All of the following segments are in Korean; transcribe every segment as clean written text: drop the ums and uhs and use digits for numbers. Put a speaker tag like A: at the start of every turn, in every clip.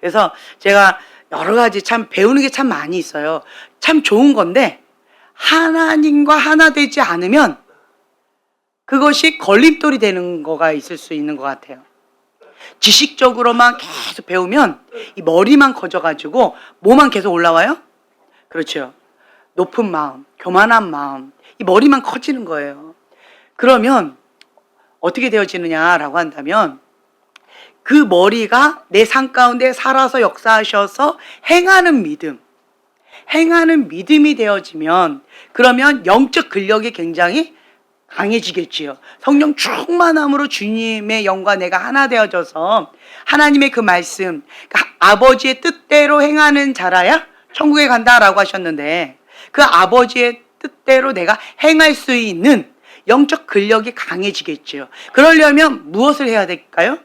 A: 그래서 제가 여러 가지 참 배우는 게 참 많이 있어요. 참 좋은 건데 하나님과 하나 되지 않으면 그것이 걸림돌이 되는 거가 있을 수 있는 것 같아요. 지식적으로만 계속 배우면 이 머리만 커져가지고 뭐만 계속 올라와요? 그렇죠. 높은 마음, 교만한 마음, 이 머리만 커지는 거예요. 그러면 어떻게 되어지느냐라고 한다면 그 머리가 내 삶 가운데 살아서 역사하셔서 행하는 믿음이 되어지면 그러면 영적 근력이 굉장히 강해지겠지요. 성령 충만함으로 주님의 영과 내가 하나 되어져서 하나님의 그 말씀, 그러니까 아버지의 뜻대로 행하는 자라야 천국에 간다라고 하셨는데 그 아버지의 뜻대로 내가 행할 수 있는 영적 근력이 강해지겠지요. 그러려면 무엇을 해야 될까요?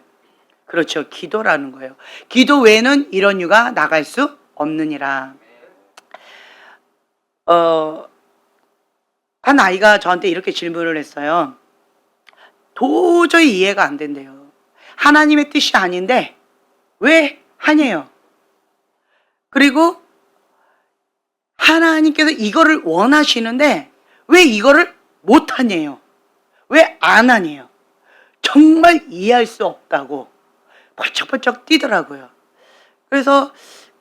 A: 그렇죠. 기도라는 거예요. 기도 외에는 이런 유가 나갈 수 없느니라. 한 아이가 저한테 이렇게 질문을 했어요. 도저히 이해가 안 된대요. 하나님의 뜻이 아닌데 왜 하냐요. 그리고 하나님께서 이거를 원하시는데 왜 이거를 못 하냐요. 왜 안 하냐요. 정말 이해할 수 없다고 벌쩍벌쩍 뛰더라고요. 그래서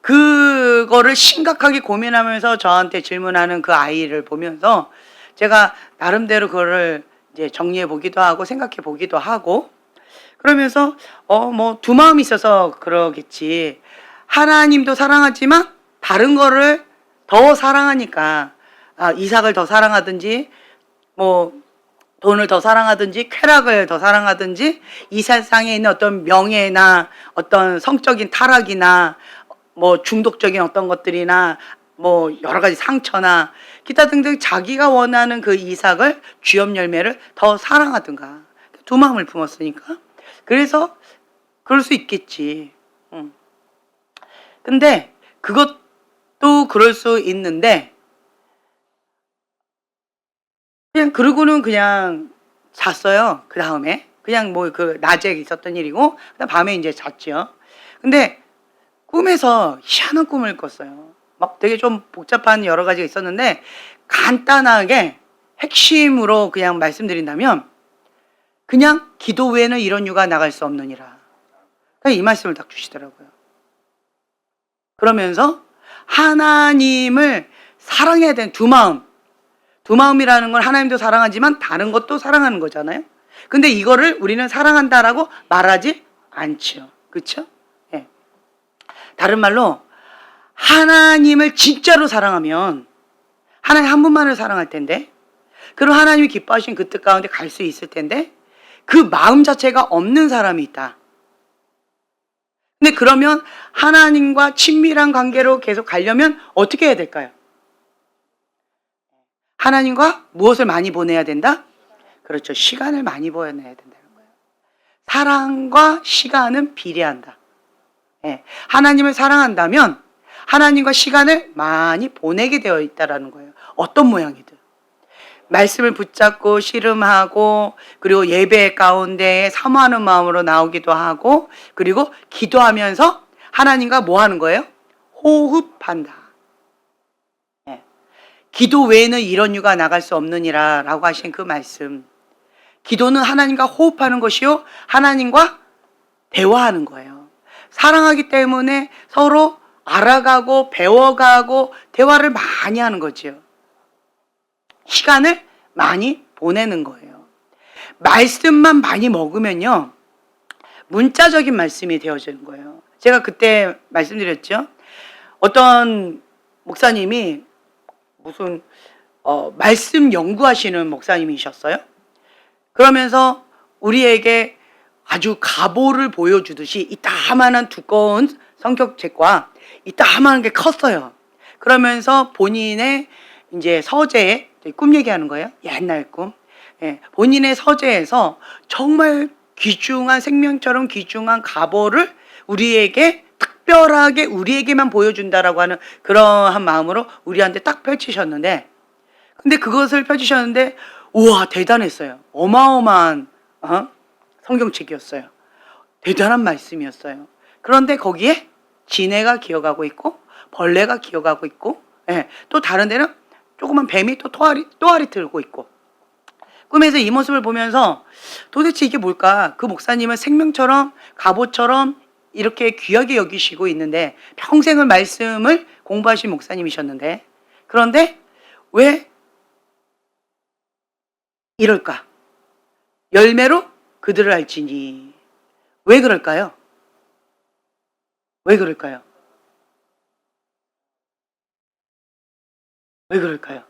A: 그거를 심각하게 고민하면서 저한테 질문하는 그 아이를 보면서 제가 나름대로 그거를 이제 정리해 보기도 하고 생각해 보기도 하고 그러면서 뭐 두 마음이 있어서 그러겠지. 하나님도 사랑하지만 다른 거를 더 사랑하니까 이삭을 더 사랑하든지 뭐 돈을 더 사랑하든지 쾌락을 더 사랑하든지 이 세상에 있는 어떤 명예나 어떤 성적인 타락이나 뭐 중독적인 어떤 것들이나 뭐 여러 가지 상처나 기타 등등 자기가 원하는 그 이삭을 주엽 열매를 더 사랑하든가 두 마음을 품었으니까 그래서 그럴 수 있겠지. 근데 그것도 그럴 수 있는데 그냥 그러고는 그냥 잤어요. 그 다음에 그냥 뭐 그 낮에 있었던 일이고 그다음 밤에 이제 잤죠. 근데 꿈에서 희한한 꿈을 꿨어요. 막 되게 좀 복잡한 여러 가지가 있었는데 간단하게 핵심으로 그냥 말씀드린다면 그냥 기도 외에는 이런 유가 나갈 수 없느니라. 그냥 이 말씀을 딱 주시더라고요. 그러면서 하나님을 사랑해야 되는 두 마음이라는 건 하나님도 사랑하지만 다른 것도 사랑하는 거잖아요. 근데 이거를 우리는 사랑한다라고 말하지 않죠. 그렇죠? 예. 다른 말로 하나님을 진짜로 사랑하면 하나님 한 분만을 사랑할 텐데 그럼 하나님이 기뻐하신 그 뜻 가운데 갈 수 있을 텐데 그 마음 자체가 없는 사람이 있다. 근데 그러면 하나님과 친밀한 관계로 계속 가려면 어떻게 해야 될까요? 하나님과 무엇을 많이 보내야 된다? 그렇죠. 시간을 많이 보내야 된다는 거예요. 사랑과 시간은 비례한다. 예. 하나님을 사랑한다면 하나님과 시간을 많이 보내게 되어 있다는 거예요. 어떤 모양이든. 말씀을 붙잡고 씨름하고 그리고 예배 가운데 사모하는 마음으로 나오기도 하고 그리고 기도하면서 하나님과 뭐 하는 거예요? 호흡한다. 예. 기도 외에는 이런 유가 나갈 수 없느니라 라고 하신 그 말씀. 기도는 하나님과 호흡하는 것이요 하나님과 대화하는 거예요. 사랑하기 때문에 서로 알아가고 배워가고 대화를 많이 하는 거죠. 시간을 많이 보내는 거예요. 말씀만 많이 먹으면요 문자적인 말씀이 되어지는 거예요. 제가 그때 말씀드렸죠. 어떤 목사님이 무슨 말씀 연구하시는 목사님이셨어요. 그러면서 우리에게 아주 가보를 보여주듯이 이따만한 두꺼운 성격책과 이따만한 게 컸어요. 그러면서 본인의 이제 서재에 꿈 얘기하는 거예요. 옛날 꿈. 예, 본인의 서재에서 정말 귀중한 생명처럼 귀중한 가보를 우리에게 특별하게 우리에게만 보여준다라고 하는 그러한 마음으로 우리한테 딱 펼치셨는데 근데 그것을 펼치셨는데 우와 대단했어요. 어마어마한 성경책이었어요. 대단한 말씀이었어요. 그런데 거기에 지네가 기어가고 있고 벌레가 기어가고 있고, 예, 또 다른 데는 조그만 뱀이 또 또아리 들고 있고. 꿈에서 이 모습을 보면서 도대체 이게 뭘까? 그 목사님은 생명처럼 갑옷처럼 이렇게 귀하게 여기시고 있는데 평생을 말씀을 공부하신 목사님이셨는데, 그런데 왜 이럴까? 열매로 그들을 알지니. 왜 그럴까요? 왜 그럴까요? 왜 그럴까요?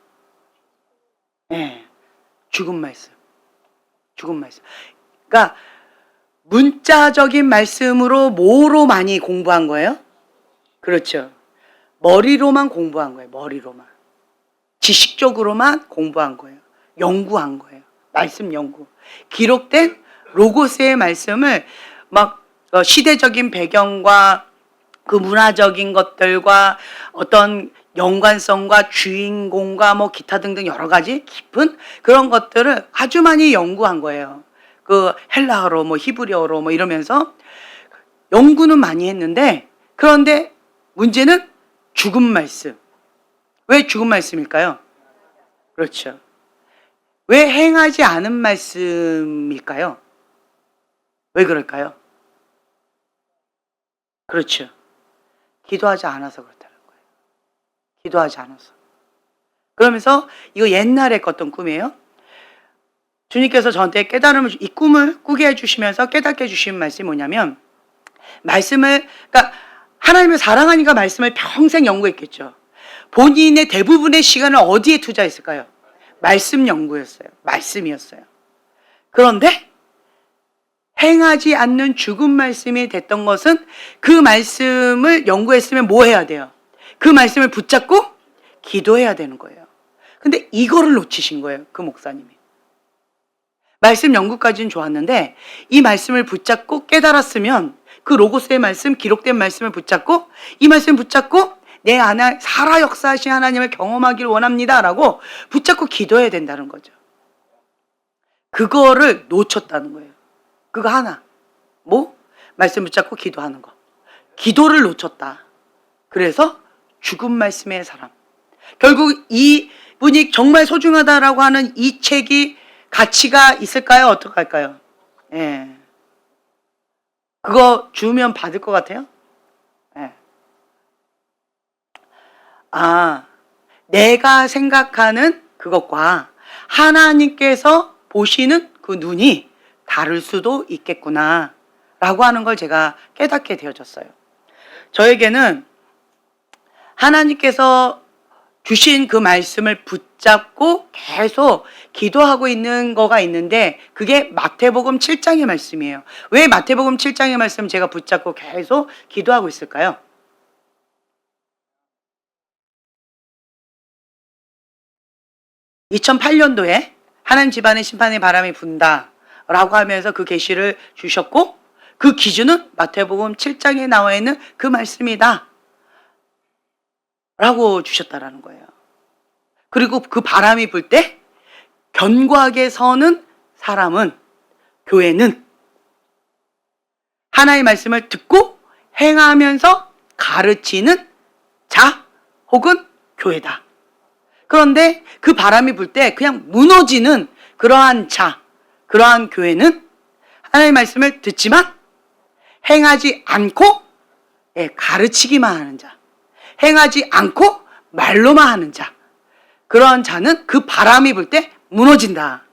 A: 예, 죽은 말씀. 죽은 말씀. 그러니까 문자적인 말씀으로 뭐로 많이 공부한 거예요? 그렇죠. 머리로만 공부한 거예요. 머리로만. 지식적으로만 공부한 거예요. 연구한 거예요. 말씀 연구. 기록된 로고스의 말씀을 막 시대적인 배경과 그 문화적인 것들과 어떤 연관성과 주인공과 뭐 기타 등등 여러 가지 깊은 그런 것들을 아주 많이 연구한 거예요. 그 헬라어로 뭐 히브리어로 뭐 이러면서 연구는 많이 했는데, 그런데 문제는 죽은 말씀. 왜 죽은 말씀일까요? 그렇죠. 왜 행하지 않은 말씀일까요? 왜 그럴까요? 그렇죠. 기도하지 않아서 그렇다는 거예요. 기도하지 않아서. 그러면서 이거 옛날에 꿨던 꿈이에요. 주님께서 저한테 깨달음을, 이 꿈을 꾸게 해주시면서 깨닫게 해주신 말씀이 뭐냐면, 말씀을, 그러니까 하나님을 사랑하니까 말씀을 평생 연구했겠죠. 본인의 대부분의 시간을 어디에 투자했을까요? 말씀 연구였어요. 말씀이었어요. 그런데 행하지 않는 죽은 말씀이 됐던 것은, 그 말씀을 연구했으면 뭐 해야 돼요? 그 말씀을 붙잡고 기도해야 되는 거예요. 근데 이거를 놓치신 거예요. 그 목사님이. 말씀 연구까지는 좋았는데 이 말씀을 붙잡고 깨달았으면, 그 로고스의 말씀, 기록된 말씀을 붙잡고, 이 말씀 붙잡고 내 안에 살아 역사하신 하나님을 경험하기를 원합니다 라고 붙잡고 기도해야 된다는 거죠. 그거를 놓쳤다는 거예요. 그거 하나. 뭐? 말씀 붙잡고 기도하는 거. 기도를 놓쳤다. 그래서 죽은 말씀의 사람. 결국 이분이 정말 소중하다라고 하는 이 책이 가치가 있을까요? 어떡할까요? 예. 그거 주면 받을 것 같아요? 예. 내가 생각하는 그것과 하나님께서 보시는 그 눈이 다를 수도 있겠구나 라고 하는 걸 제가 깨닫게 되어졌어요. 저에게는 하나님께서 주신 그 말씀을 붙잡고 계속 기도하고 있는 거가 있는데, 그게 마태복음 7장의 말씀이에요. 왜 마태복음 7장의 말씀 제가 붙잡고 계속 기도하고 있을까요? (2008년도에) 하나님 집안에 심판의 바람이 분다 라고 하면서 그 계시를 주셨고, 그 기준은 마태복음 7장에 나와 있는 그 말씀이다 라고 주셨다라는 거예요. 그리고 그 바람이 불 때 견고하게 서는 사람은, 교회는 하나의 말씀을 듣고 행하면서 가르치는 자 혹은 교회다. 그런데 그 바람이 불 때 그냥 무너지는 그러한 자, 그러한 교회는 하나님의 말씀을 듣지만 행하지 않고 가르치기만 하는 자, 행하지 않고 말로만 하는 자, 그러한 자는 그 바람이 불 때 무너진다.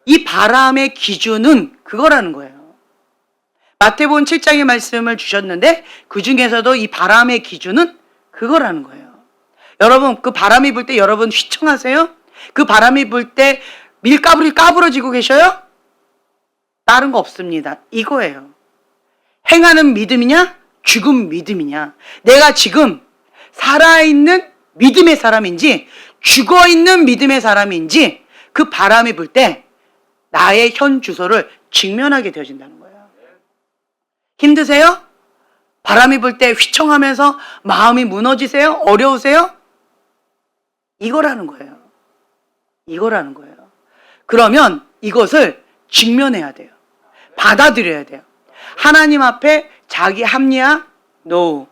A: 이 바람의 기준은 그거라는 거예요. 마태복음 7장의 말씀을 주셨는데 그 중에서도 이 바람의 기준은 그거라는 거예요. 여러분, 그 바람이 불 때 여러분 휘청하세요? 그 바람이 불 때 밀가부리 까부러지고 계셔요? 다른 거 없습니다. 이거예요. 행하는 믿음이냐? 죽은 믿음이냐? 내가 지금 살아있는 믿음의 사람인지 죽어있는 믿음의 사람인지, 그 바람이 불 때 나의 현 주소를 직면하게 되어진다는 거예요. 힘드세요? 바람이 불 때 휘청하면서 마음이 무너지세요? 어려우세요? 이거라는 거예요. 이거라는 거예요. 그러면 이것을 직면해야 돼요. 받아들여야 돼요. 하나님 앞에 자기 합리화? No.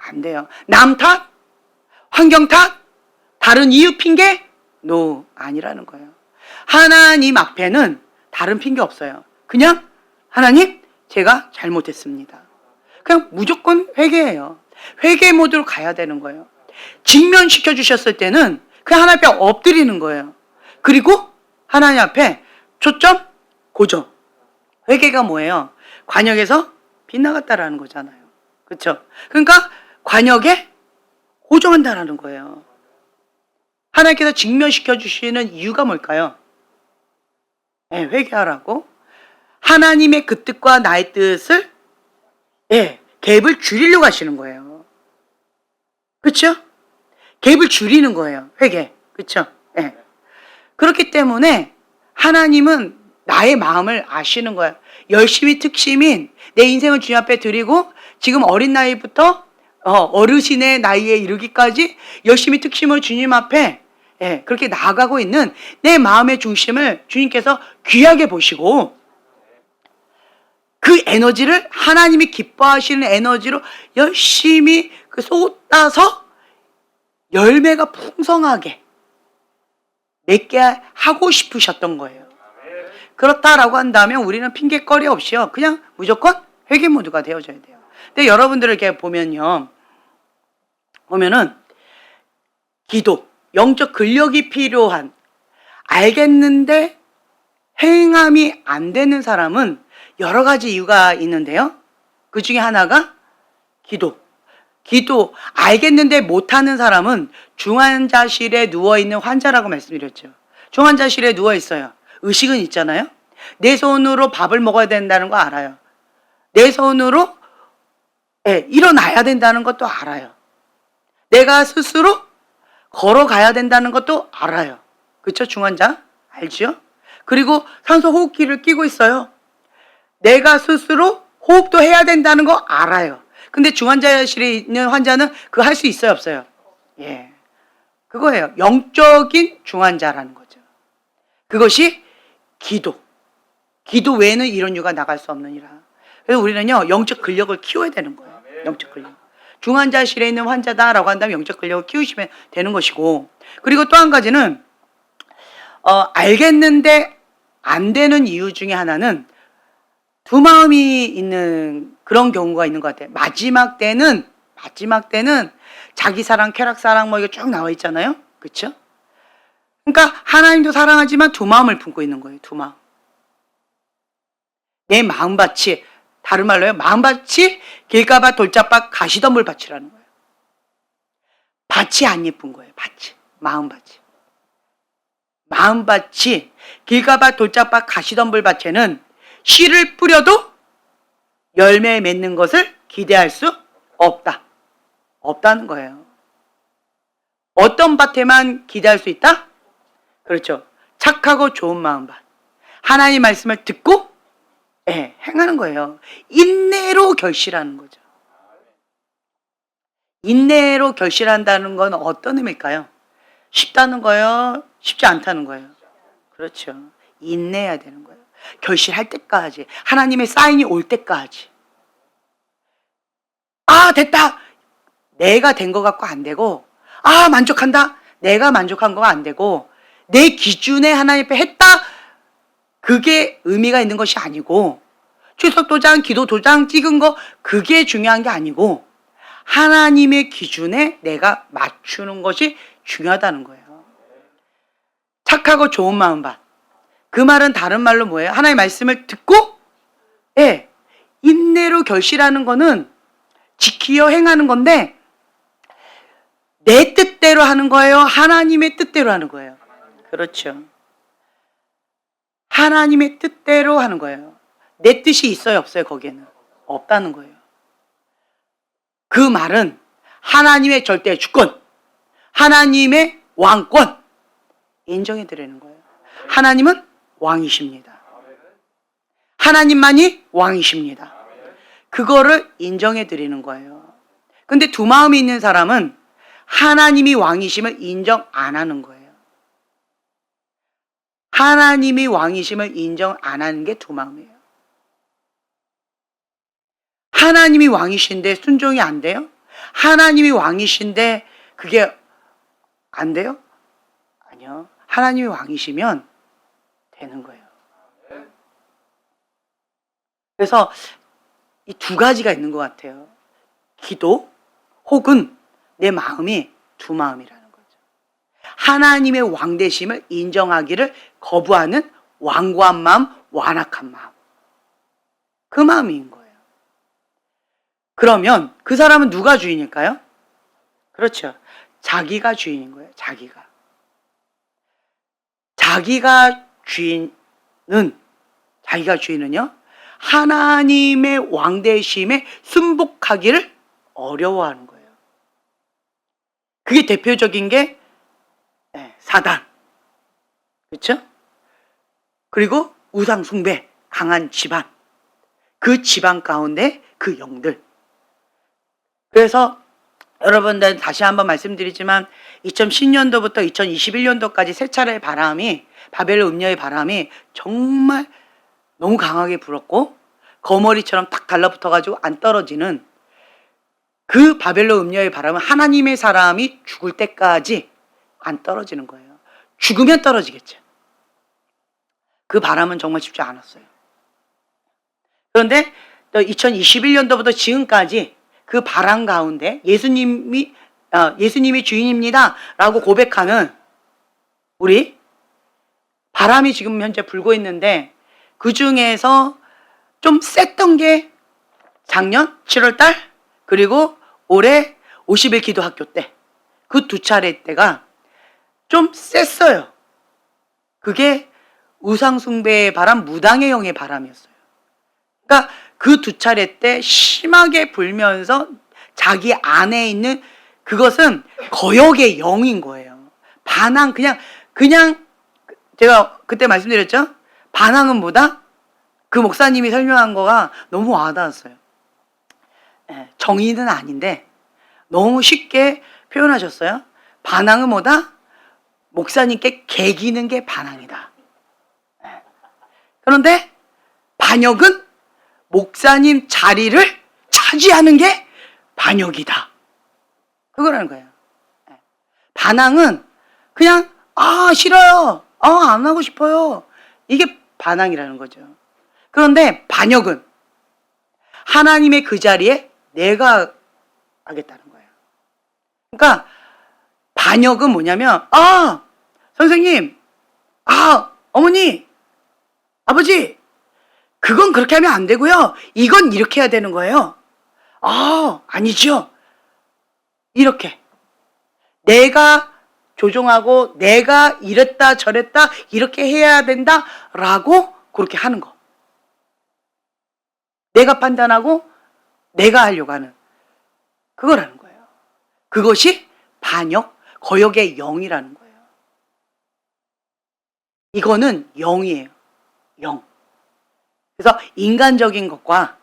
A: 안 돼요. 남 탓? 환경 탓? 다른 이유 핑계? 노, 아니라는 거예요. 하나님 앞에는 다른 핑계 없어요. 그냥 하나님, 제가 잘못했습니다. 그냥 무조건 회개해요. 회개 모드로 가야 되는 거예요. 직면시켜 주셨을 때는 그냥 하나님 앞에 엎드리는 거예요. 그리고 하나님 앞에 초점 고정. 회개가 뭐예요? 관역에서 빗나갔다라는 거잖아요. 그렇죠? 그러니까 관역에 고정한다라는 거예요. 하나님께서 직면시켜 주시는 이유가 뭘까요? 네, 회개하라고. 하나님의 그 뜻과 나의 뜻을 갭을 줄이려고 하시는 거예요. 그렇죠? 갭을 줄이는 거예요. 회개. 그렇죠? 네. 그렇기 때문에 하나님은 나의 마음을 아시는 거예요. 열심히 특심인 내 인생을 주님 앞에 드리고 지금 어린 나이부터 어르신의 나이에 이르기까지 열심히 특심을 주님 앞에 그렇게 나아가고 있는 내 마음의 중심을 주님께서 귀하게 보시고 그 에너지를 하나님이 기뻐하시는 에너지로 열심히 쏟아서 열매가 풍성하게 맺게 하고 싶으셨던 거예요. 그렇다라고 한다면 우리는 핑계거리 없이요. 그냥 무조건 회개 모드가 되어져야 돼요. 근데 여러분들을 이렇게 보면은 기도, 영적 근력이 필요한 알겠는데 행함이 안 되는 사람은 여러 가지 이유가 있는데요. 그 중에 하나가 기도 알겠는데 못하는 사람은 중환자실에 누워있는 환자라고 말씀드렸죠. 중환자실에 누워있어요. 의식은 있잖아요. 내 손으로 밥을 먹어야 된다는 거 알아요. 내 손으로 일어나야 된다는 것도 알아요. 내가 스스로 걸어가야 된다는 것도 알아요. 그렇죠? 중환자 알죠? 그리고 산소 호흡기를 끼고 있어요. 내가 스스로 호흡도 해야 된다는 거 알아요. 근데 중환자실에 있는 환자는 그거 할 수 있어요, 없어요? 예, 그거예요. 영적인 중환자라는 거죠. 그것이 기도 외에는 이런 이유가 나갈 수 없느니라. 그래서 우리는요, 영적 근력을 키워야 되는 거예요. 영적 근력. 중환자실에 있는 환자다라고 한다면 영적 근력을 키우시면 되는 것이고, 그리고 또 한 가지는 알겠는데 안 되는 이유 중에 하나는 두 마음이 있는 그런 경우가 있는 것 같아요. 마지막 때는 자기 사랑, 쾌락 사랑 뭐 이거 쭉 나와 있잖아요. 그렇죠? 그러니까 하나님도 사랑하지만 두 마음을 품고 있는 거예요. 두 마음. 내 마음밭이, 다른 말로요, 마음밭이 길가밭 돌짝밭 가시덤불 밭이라는 거예요. 밭이 안 예쁜 거예요. 밭이, 마음밭이 길가밭 돌짝밭 가시덤불 밭에는 씨를 뿌려도 열매 맺는 것을 기대할 수 없다는 거예요. 어떤 밭에만 기대할 수 있다? 그렇죠. 착하고 좋은 마음밭. 하나님 말씀을 듣고 행하는 거예요. 인내로 결실하는 거죠. 인내로 결실한다는 건 어떤 의미일까요? 쉽다는 거예요? 쉽지 않다는 거예요? 그렇죠. 인내해야 되는 거예요. 결실할 때까지, 하나님의 사인이 올 때까지. 아, 됐다. 내가 된 것 같고 안 되고, 아, 만족한다. 내가 만족한 거가 안 되고, 내 기준에 하나님 앞에 했다. 그게 의미가 있는 것이 아니고, 출석 도장, 기도 도장 찍은 거 그게 중요한 게 아니고, 하나님의 기준에 내가 맞추는 것이 중요하다는 거예요. 착하고 좋은 마음밭. 그 말은 다른 말로 뭐예요? 하나님의 말씀을 듣고 인내로 결실하는 거는 지키어 행하는 건데, 내 뜻대로 하는 거예요? 하나님의 뜻대로 하는 거예요? 그렇죠. 하나님의 뜻대로 하는 거예요. 내 뜻이 있어요, 없어요? 거기에는 없다는 거예요. 그 말은 하나님의 절대 주권, 하나님의 왕권 인정해 드리는 거예요. 하나님은 왕이십니다. 하나님만이 왕이십니다. 그거를 인정해 드리는 거예요. 근데 두 마음이 있는 사람은 하나님이 왕이심을 인정 안 하는 거예요. 하나님이 왕이심을 인정 안 하는 게 두 마음이에요. 하나님이 왕이신데 순종이 안 돼요? 하나님이 왕이신데 그게 안 돼요? 아니요. 하나님이 왕이시면 되는 거예요. 그래서 이 두 가지가 있는 것 같아요. 기도 혹은 내 마음이 두 마음이라는 거죠. 하나님의 왕되심을 인정하기를 거부하는 완고한 마음, 완악한 마음. 그 마음인 거예요. 그러면 그 사람은 누가 주인일까요? 그렇죠. 자기가 주인인 거예요. 자기가 주인은요, 하나님의 왕되심에 순복하기를 어려워하는 거예요. 그게 대표적인 게 사단, 그렇죠? 그리고 우상 숭배, 강한 집안, 그 집안 가운데 그 영들. 그래서 여러분들 다시 한번 말씀드리지만 2010년도부터 2021년도까지 세 차례의 바벨론 음녀의 바람이 정말 너무 강하게 불었고 거머리처럼 탁 달라붙어가지고 안 떨어지는 그 바벨론 음녀의 바람은 하나님의 사람이 죽을 때까지 안 떨어지는 거예요. 죽으면 떨어지겠죠. 그 바람은 정말 쉽지 않았어요. 그런데 2021년도부터 지금까지 그 바람 가운데 예수님이 주인입니다 라고 고백하는 우리 바람이 지금 현재 불고 있는데, 그 중에서 좀 셌던 게 작년 7월달 그리고 올해 50일 기도학교 때, 그 두 차례 때가 좀 셌어요. 그게 우상숭배의 바람, 무당의 영의 바람이었어요. 그러니까 그 두 차례 때 심하게 불면서 자기 안에 있는 그것은 거역의 영인 거예요. 반항, 그냥 제가 그때 말씀드렸죠? 반항은 뭐다? 그 목사님이 설명한 거가 너무 와닿았어요. 정의는 아닌데 너무 쉽게 표현하셨어요. 반항은 뭐다? 목사님께 개기는 게 반항이다. 그런데 반역은 목사님 자리를 차지하는 게 반역이다. 그거라는 거예요. 반항은 그냥 싫어요. 안 하고 싶어요. 이게 반항이라는 거죠. 그런데 반역은 하나님의 그 자리에 내가 하겠다는 거예요. 그러니까 반역은 뭐냐면 선생님, 어머니, 아버지, 그건 그렇게 하면 안 되고요. 이건 이렇게 해야 되는 거예요. 아니죠. 이렇게 내가 조종하고 내가 이랬다 저랬다 이렇게 해야 된다라고 그렇게 하는 거. 내가 판단하고 내가 하려고 하는 그거라는 거예요. 그것이 반역, 거역의 영이라는 거예요. 이거는 영이에요. 영. 그래서 인간적인 것과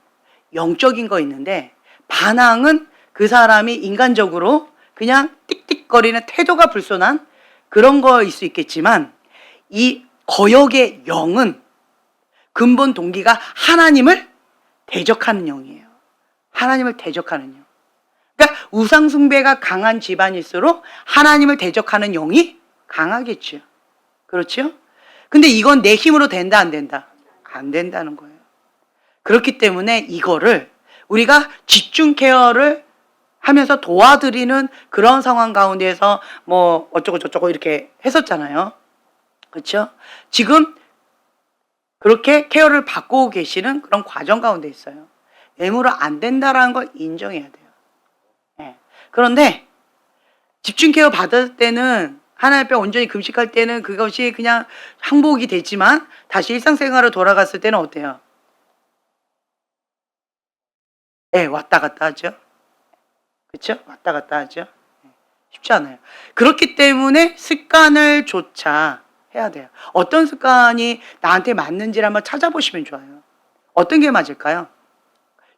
A: 영적인 거 있는데, 반항은 그 사람이 인간적으로 그냥 띡띡거리는 태도가 불손한 그런 거일 수 있겠지만, 이 거역의 영은 근본 동기가 하나님을 대적하는 영이에요. 하나님을 대적하는 영. 그러니까 우상숭배가 강한 집안일수록 하나님을 대적하는 영이 강하겠죠. 그렇죠? 근데 이건 내 힘으로 된다, 안 된다? 안 된다는 거예요. 그렇기 때문에 이거를 우리가 집중 케어를 하면서 도와드리는 그런 상황 가운데에서 뭐 어쩌고 저쩌고 이렇게 했었잖아요. 그렇죠? 지금 그렇게 케어를 받고 계시는 그런 과정 가운데 있어요. 애무로 안 된다라는 걸 인정해야 돼요. 그런데 집중 케어 받을 때는, 하나님 앞에 온전히 금식할 때는 그것이 그냥 항복이 되지만 다시 일상생활로 돌아갔을 때는 어때요? 왔다 갔다 하죠. 그렇죠? 왔다 갔다 하죠. 쉽지 않아요. 그렇기 때문에 습관을 조차 해야 돼요. 어떤 습관이 나한테 맞는지를 한번 찾아보시면 좋아요. 어떤 게 맞을까요?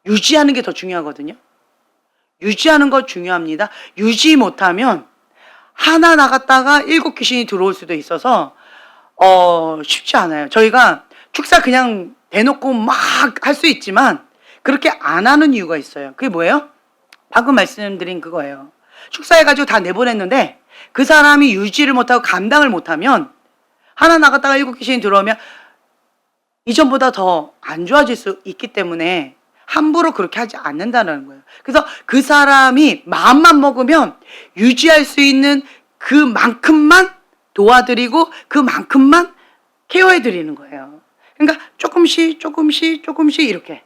A: 유지하는 게 더 중요하거든요. 유지하는 거 중요합니다. 유지 못하면 하나 나갔다가 7 귀신이 들어올 수도 있어서 쉽지 않아요. 저희가 축사 그냥 대놓고 막 할 수 있지만 그렇게 안 하는 이유가 있어요. 그게 뭐예요? 방금 말씀드린 그거예요. 축사해가지고 다 내보냈는데 그 사람이 유지를 못하고 감당을 못하면 하나 나갔다가 7 귀신이 들어오면 이전보다 더 안 좋아질 수 있기 때문에 함부로 그렇게 하지 않는다는 거예요. 그래서 그 사람이 마음만 먹으면 유지할 수 있는 그만큼만 도와드리고 그만큼만 케어해 드리는 거예요. 그러니까 조금씩 이렇게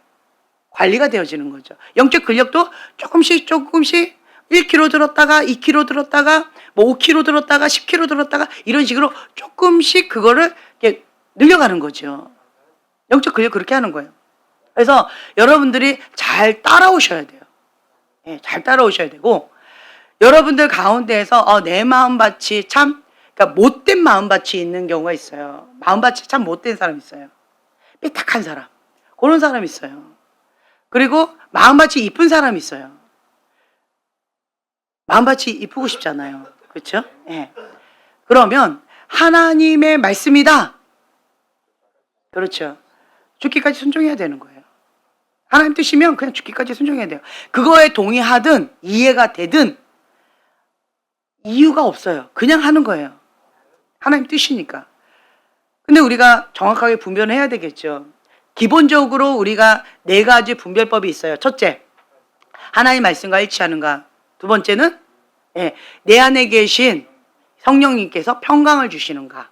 A: 관리가 되어지는 거죠. 영적 근력도 조금씩 1kg 들었다가 2kg 들었다가 뭐 5kg 들었다가 10kg 들었다가 이런 식으로 조금씩 그거를 이렇게 늘려가는 거죠. 영적 근력 그렇게 하는 거예요. 그래서 여러분들이 잘 따라오셔야 돼요. 예, 잘 따라오셔야 되고 여러분들 가운데에서 내 마음밭이 참 그러니까 못된 마음밭이 있는 경우가 있어요. 마음밭이 참 못된 사람 있어요. 삐딱한 사람. 그런 사람 있어요. 그리고 마음밭이 이쁜 사람 있어요. 마음밭이 이쁘고 싶잖아요. 그렇죠? 예. 그러면 하나님의 말씀이다. 그렇죠. 죽기까지 순종해야 되는 거예요. 하나님 뜻이면 그냥 죽기까지 순종해야 돼요. 그거에 동의하든 이해가 되든 이유가 없어요. 그냥 하는 거예요. 하나님 뜻이니까. 근데 우리가 정확하게 분별을 해야 되겠죠. 기본적으로 우리가 4가지 분별법이 있어요. 첫째, 하나님 말씀과 일치하는가. 두 번째는 내 안에 계신 성령님께서 평강을 주시는가.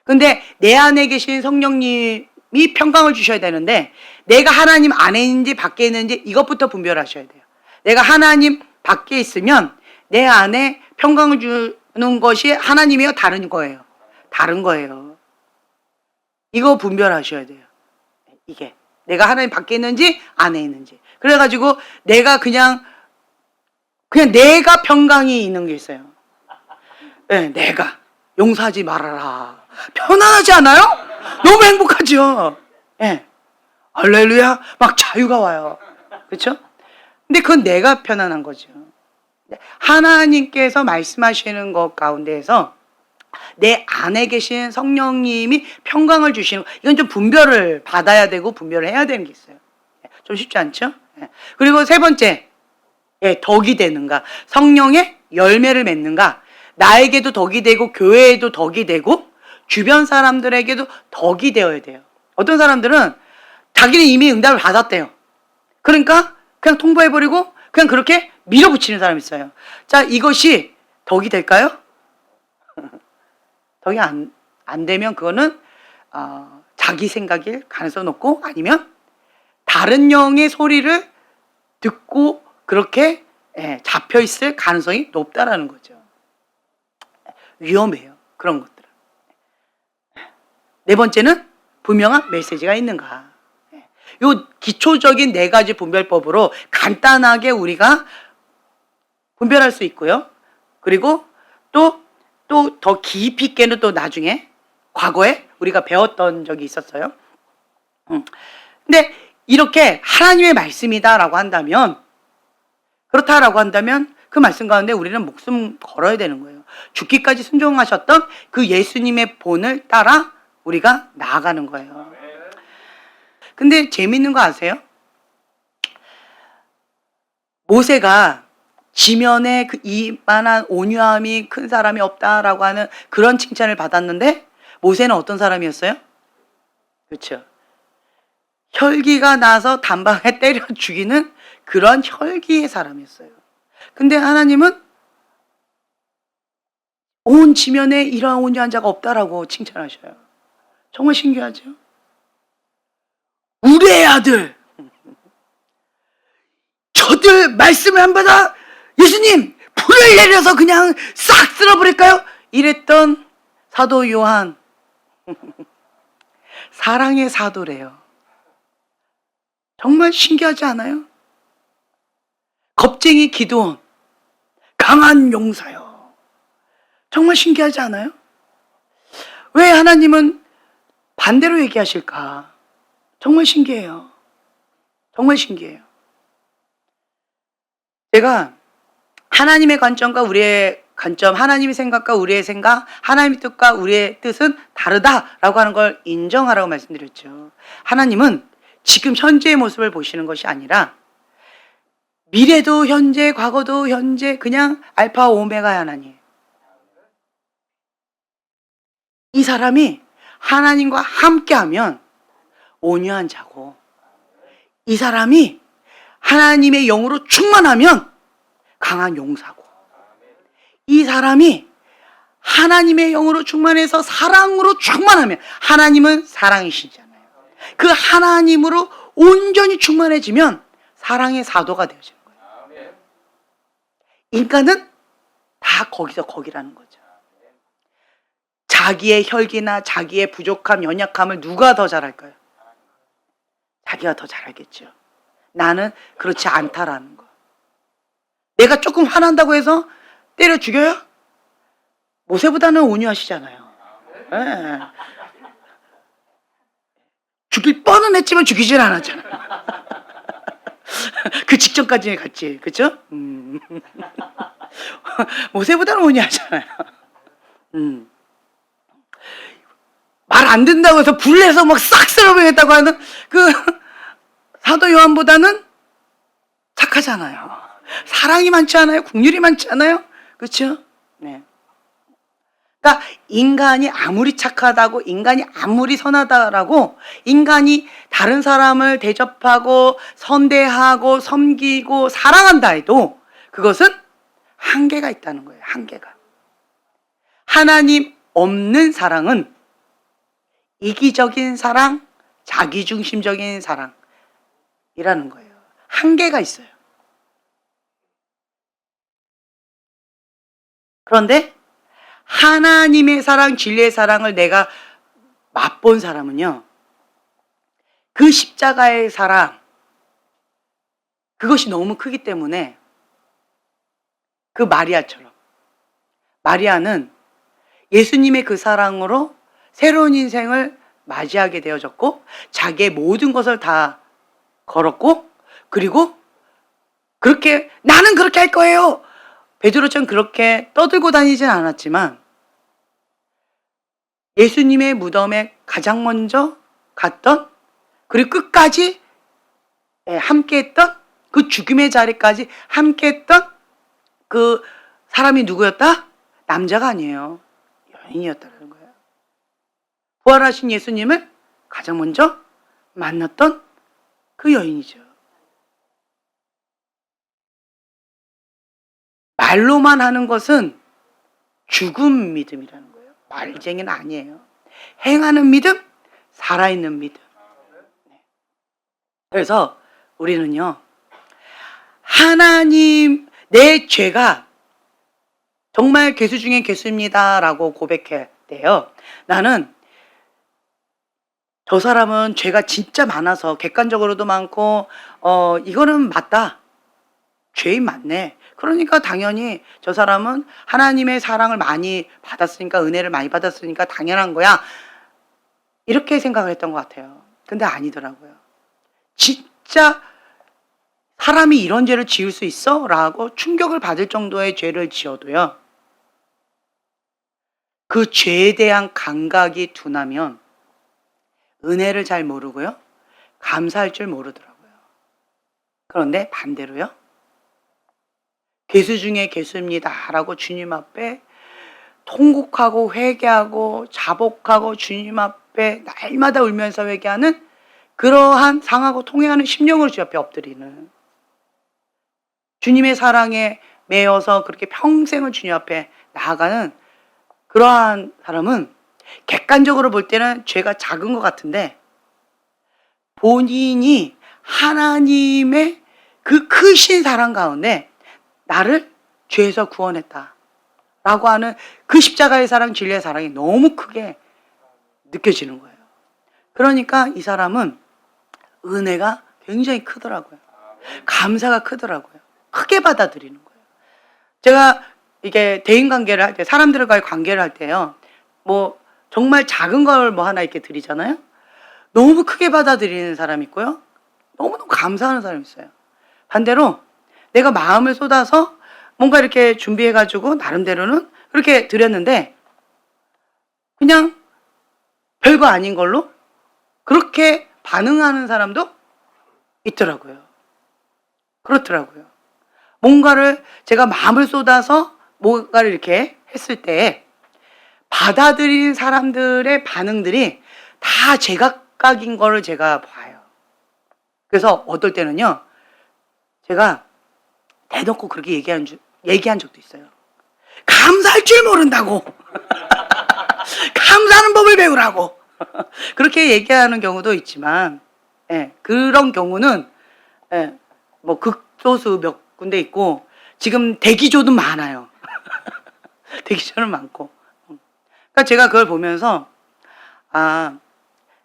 A: 근데 내 안에 계신 성령님이 평강을 주셔야 되는데 내가 하나님 안에 있는지 밖에 있는지 이것부터 분별하셔야 돼요. 내가 하나님 밖에 있으면 내 안에 평강을 주는 것이 하나님이요? 다른 거예요. 다른 거예요. 이거 분별하셔야 돼요. 이게 내가 하나님 밖에 있는지 안에 있는지. 그래가지고 내가 그냥 내가 평강이 있는 게 있어요. 네, 내가 용서하지 말아라. 편안하지 않아요? 너무 행복하죠. 네. 할렐루야 막 자유가 와요. 그렇죠? 근데 그건 내가 편안한 거죠. 하나님께서 말씀하시는 것 가운데에서 내 안에 계신 성령님이 평강을 주시는 이건 좀 분별을 받아야 되고 분별을 해야 되는 게 있어요. 좀 쉽지 않죠? 그리고 세 번째, 덕이 되는가. 성령의 열매를 맺는가. 나에게도 덕이 되고 교회에도 덕이 되고 주변 사람들에게도 덕이 되어야 돼요. 어떤 사람들은 자기는 이미 응답을 받았대요. 그러니까 그냥 통보해버리고 그냥 그렇게 밀어붙이는 사람이 있어요. 자, 이것이 덕이 될까요? 덕이 안 되면 그거는 자기 생각일 가능성이 높고 아니면 다른 영의 소리를 듣고 그렇게 잡혀있을 가능성이 높다라는 거죠. 위험해요. 그런 것들은. 네 번째는 분명한 메시지가 있는가. 요 기초적인 4가지 분별법으로 간단하게 우리가 분별할 수 있고요. 그리고 또 더 깊이 있게는 또 나중에 과거에 우리가 배웠던 적이 있었어요. 근데 이렇게 하나님의 말씀이다라고 한다면 그렇다라고 한다면 그 말씀 가운데 우리는 목숨 걸어야 되는 거예요. 죽기까지 순종하셨던 그 예수님의 본을 따라 우리가 나아가는 거예요. 근데 재밌는 거 아세요? 모세가 지면에 그 이만한 온유함이 큰 사람이 없다라고 하는 그런 칭찬을 받았는데 모세는 어떤 사람이었어요? 그렇죠. 혈기가 나서 단방에 때려 죽이는 그런 혈기의 사람이었어요. 근데 하나님은 온 지면에 이러한 온유한 자가 없다라고 칭찬하셔요. 정말 신기하죠? 우리의 아들, 저들 말씀을 안 받아 예수님 불을 내려서 그냥 싹 쓸어버릴까요? 이랬던 사도 요한. 사랑의 사도래요. 정말 신기하지 않아요? 겁쟁이 기도원, 강한 용사요. 정말 신기하지 않아요? 왜 하나님은 반대로 얘기하실까? 정말 신기해요. 정말 신기해요. 제가 하나님의 관점과 우리의 관점, 하나님의 생각과 우리의 생각, 하나님의 뜻과 우리의 뜻은 다르다라고 하는 걸 인정하라고 말씀드렸죠. 하나님은 지금 현재의 모습을 보시는 것이 아니라 미래도 현재, 과거도 현재, 그냥 알파 오메가의 하나님. 이 사람이 하나님과 함께하면 온유한 자고, 이 사람이 하나님의 영으로 충만하면 강한 용사고, 이 사람이 하나님의 영으로 충만해서 사랑으로 충만하면, 하나님은 사랑이시잖아요. 그 하나님으로 온전히 충만해지면 사랑의 사도가 되어지는 거예요. 인간은 다 거기서 거기라는 거죠. 자기의 혈기나 자기의 부족함, 연약함을 누가 더 잘할까요? 자기가 더 잘하겠죠. 나는 그렇지 않다라는 거. 내가 조금 화난다고 해서 때려 죽여요? 모세보다는 온유하시잖아요. 네. 죽일 뻔은 했지만 죽이질 않았잖아요. 그 직전까지 갔지, 그죠? 모세보다는 온유하잖아요. 말 안 된다고 해서 불내서 막 싹 쓸어버리겠다고 하는 그 사도 요한보다는 착하잖아요. 사랑이 많지 않아요? 국률이 많지 않아요? 그렇죠? 네. 그러니까 인간이 아무리 착하다고, 인간이 아무리 선하다라고, 인간이 다른 사람을 대접하고 선대하고 섬기고 사랑한다 해도 그것은 한계가 있다는 거예요. 한계가. 하나님 없는 사랑은 이기적인 사랑, 자기중심적인 사랑이라는 거예요. 한계가 있어요. 그런데 하나님의 사랑, 진리의 사랑을 내가 맛본 사람은요, 그 십자가의 사랑, 그것이 너무 크기 때문에, 그 마리아처럼, 마리아는 예수님의 그 사랑으로 새로운 인생을 맞이하게 되어졌고, 자기의 모든 것을 다 걸었고, 그리고 그렇게 나는 그렇게 할 거예요, 베드로처럼 그렇게 떠들고 다니진 않았지만 예수님의 무덤에 가장 먼저 갔던, 그리고 끝까지 함께했던, 그 죽음의 자리까지 함께했던 그 사람이 누구였다? 남자가 아니에요. 여인이었다는 거예요. 부활하신 예수님을 가장 먼저 만났던 그 여인이죠. 말로만 하는 것은 죽음 믿음이라는 거예요. 말쟁이는 아니에요. 행하는 믿음, 살아있는 믿음. 그래서 우리는요, 하나님, 내 죄가 정말 괴수 중에 괴수입니다 라고 고백해야 돼요. 나는 저 사람은 죄가 진짜 많아서, 객관적으로도 많고 이거는 맞다, 죄인 맞네, 그러니까 당연히 저 사람은 하나님의 사랑을 많이 받았으니까, 은혜를 많이 받았으니까 당연한 거야, 이렇게 생각을 했던 것 같아요. 근데 아니더라고요. 진짜 사람이 이런 죄를 지을 수 있어? 라고 충격을 받을 정도의 죄를 지어도요, 그 죄에 대한 감각이 둔하면 은혜를 잘 모르고요, 감사할 줄 모르더라고요. 그런데 반대로요, 괴수 중에 괴수입니다 라고 주님 앞에 통곡하고 회개하고 자복하고 주님 앞에 날마다 울면서 회개하는, 그러한 상하고 통회하는 심령으로 주 앞에 엎드리는, 주님의 사랑에 매여서 그렇게 평생을 주님 앞에 나아가는 그러한 사람은 객관적으로 볼 때는 죄가 작은 것 같은데, 본인이 하나님의 그 크신 사랑 가운데 나를 죄에서 구원했다 라고 하는 그 십자가의 사랑, 진리의 사랑이 너무 크게 느껴지는 거예요. 그러니까 이 사람은 은혜가 굉장히 크더라고요. 감사가 크더라고요. 크게 받아들이는 거예요. 제가 이게 대인관계를 할 때, 사람들과의 관계를 할 때요, 뭐 정말 작은 걸 뭐 하나 이렇게 드리잖아요. 너무 크게 받아들이는 사람이 있고요, 너무너무 감사하는 사람이 있어요. 반대로 내가 마음을 쏟아서 뭔가 이렇게 준비해가지고 나름대로는 그렇게 드렸는데 그냥 별거 아닌 걸로 그렇게 반응하는 사람도 있더라고요. 그렇더라고요. 뭔가를 제가 마음을 쏟아서 뭔가를 이렇게 했을 때 받아들인 사람들의 반응들이 다 제각각인 거를 제가 봐요. 그래서 어떨 때는요, 제가 대놓고 그렇게 얘기한 적도 있어요. 감사할 줄 모른다고. 감사하는 법을 배우라고. 그렇게 얘기하는 경우도 있지만, 예, 그런 경우는, 예, 뭐 극소수 몇 군데 있고, 지금 대기조도 많아요. 대기조는 많고. 그러니까 제가 그걸 보면서, 아,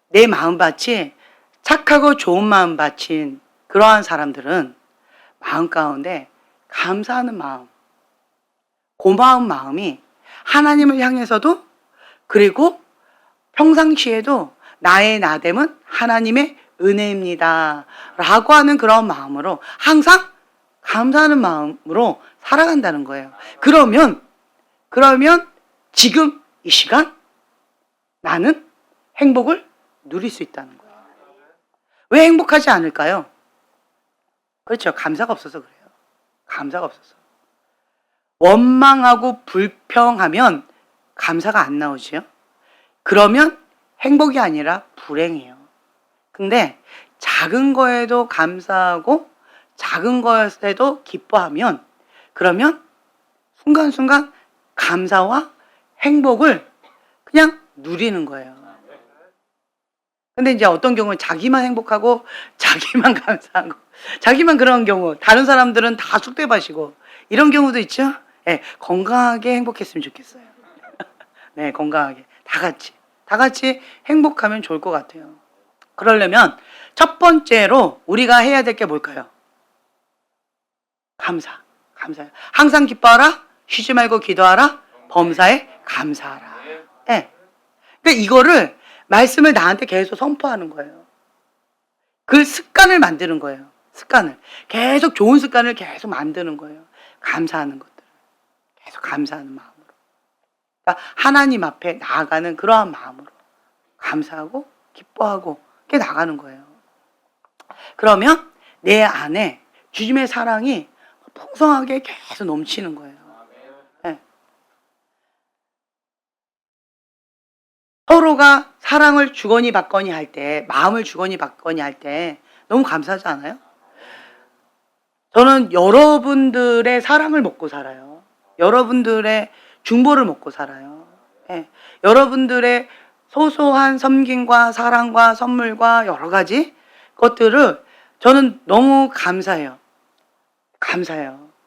A: 내 마음밭이 착하고 좋은 마음밭인 그러한 사람들은 마음 가운데 감사하는 마음, 고마운 마음이 하나님을 향해서도, 그리고 평상시에도 나의 나됨은 하나님의 은혜입니다 라고 하는 그런 마음으로 항상 감사하는 마음으로 살아간다는 거예요. 그러면 지금 이 시간 나는 행복을 누릴 수 있다는 거예요. 왜 행복하지 않을까요? 그렇죠. 감사가 없어서 그래요. 감사가 없어서. 원망하고 불평하면 감사가 안 나오지요. 그러면 행복이 아니라 불행이에요. 근데 작은 거에도 감사하고 작은 것에도 기뻐하면, 그러면 순간순간 감사와 행복을 그냥 누리는 거예요. 근데 이제 어떤 경우는 자기만 행복하고 자기만 감사하고 자기만 그런 경우, 다른 사람들은 다 쑥대밭이고 이런 경우도 있죠. 네, 건강하게 행복했으면 좋겠어요. 네, 건강하게 다 같이 행복하면 좋을 것 같아요. 그러려면 첫 번째로 우리가 해야 될 게 뭘까요? 감사요. 항상 기뻐하라, 쉬지 말고 기도하라, 범사에 감사하라. 네. 그러니까 이거를 말씀을 나한테 계속 선포하는 거예요. 그 습관을 만드는 거예요. 습관을. 계속 좋은 습관을 계속 만드는 거예요. 감사하는 것들을. 계속 감사하는 마음으로. 그러니까 하나님 앞에 나아가는 그러한 마음으로 감사하고 기뻐하고 이렇게 나가는 거예요. 그러면 내 안에 주님의 사랑이 풍성하게 계속 넘치는 거예요. 네. 서로가 사랑을 주거니 받거니 할 때, 마음을 주거니 받거니 할 때 너무 감사하지 않아요? 저는 여러분들의 사랑을 먹고 살아요. 여러분들의 중보를 먹고 살아요. 네. 여러분들의 소소한 섬김과 사랑과 선물과 여러 가지 것들을 저는 너무 감사해요.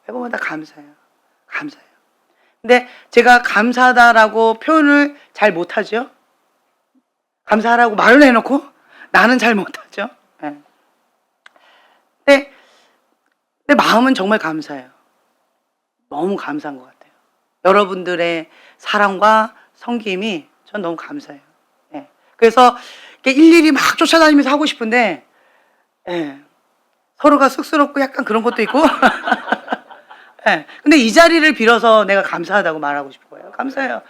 A: 해보면 다 감사해요. 근데 제가 감사하다라고 표현을 잘 못하죠. 감사하라고 말을 해놓고 나는 잘 못하죠. 네. 근데 마음은 정말 감사해요. 너무 감사한 것 같아요. 여러분들의 사랑과 섬김이 전 너무 감사해요. 네. 그래서 일일이 막 쫓아다니면서 하고 싶은데, 네. 서로가 쑥스럽고 약간 그런 것도 있고. 네. 근데 이 자리를 빌어서 내가 감사하다고 말하고 싶은 거예요. 감사해요.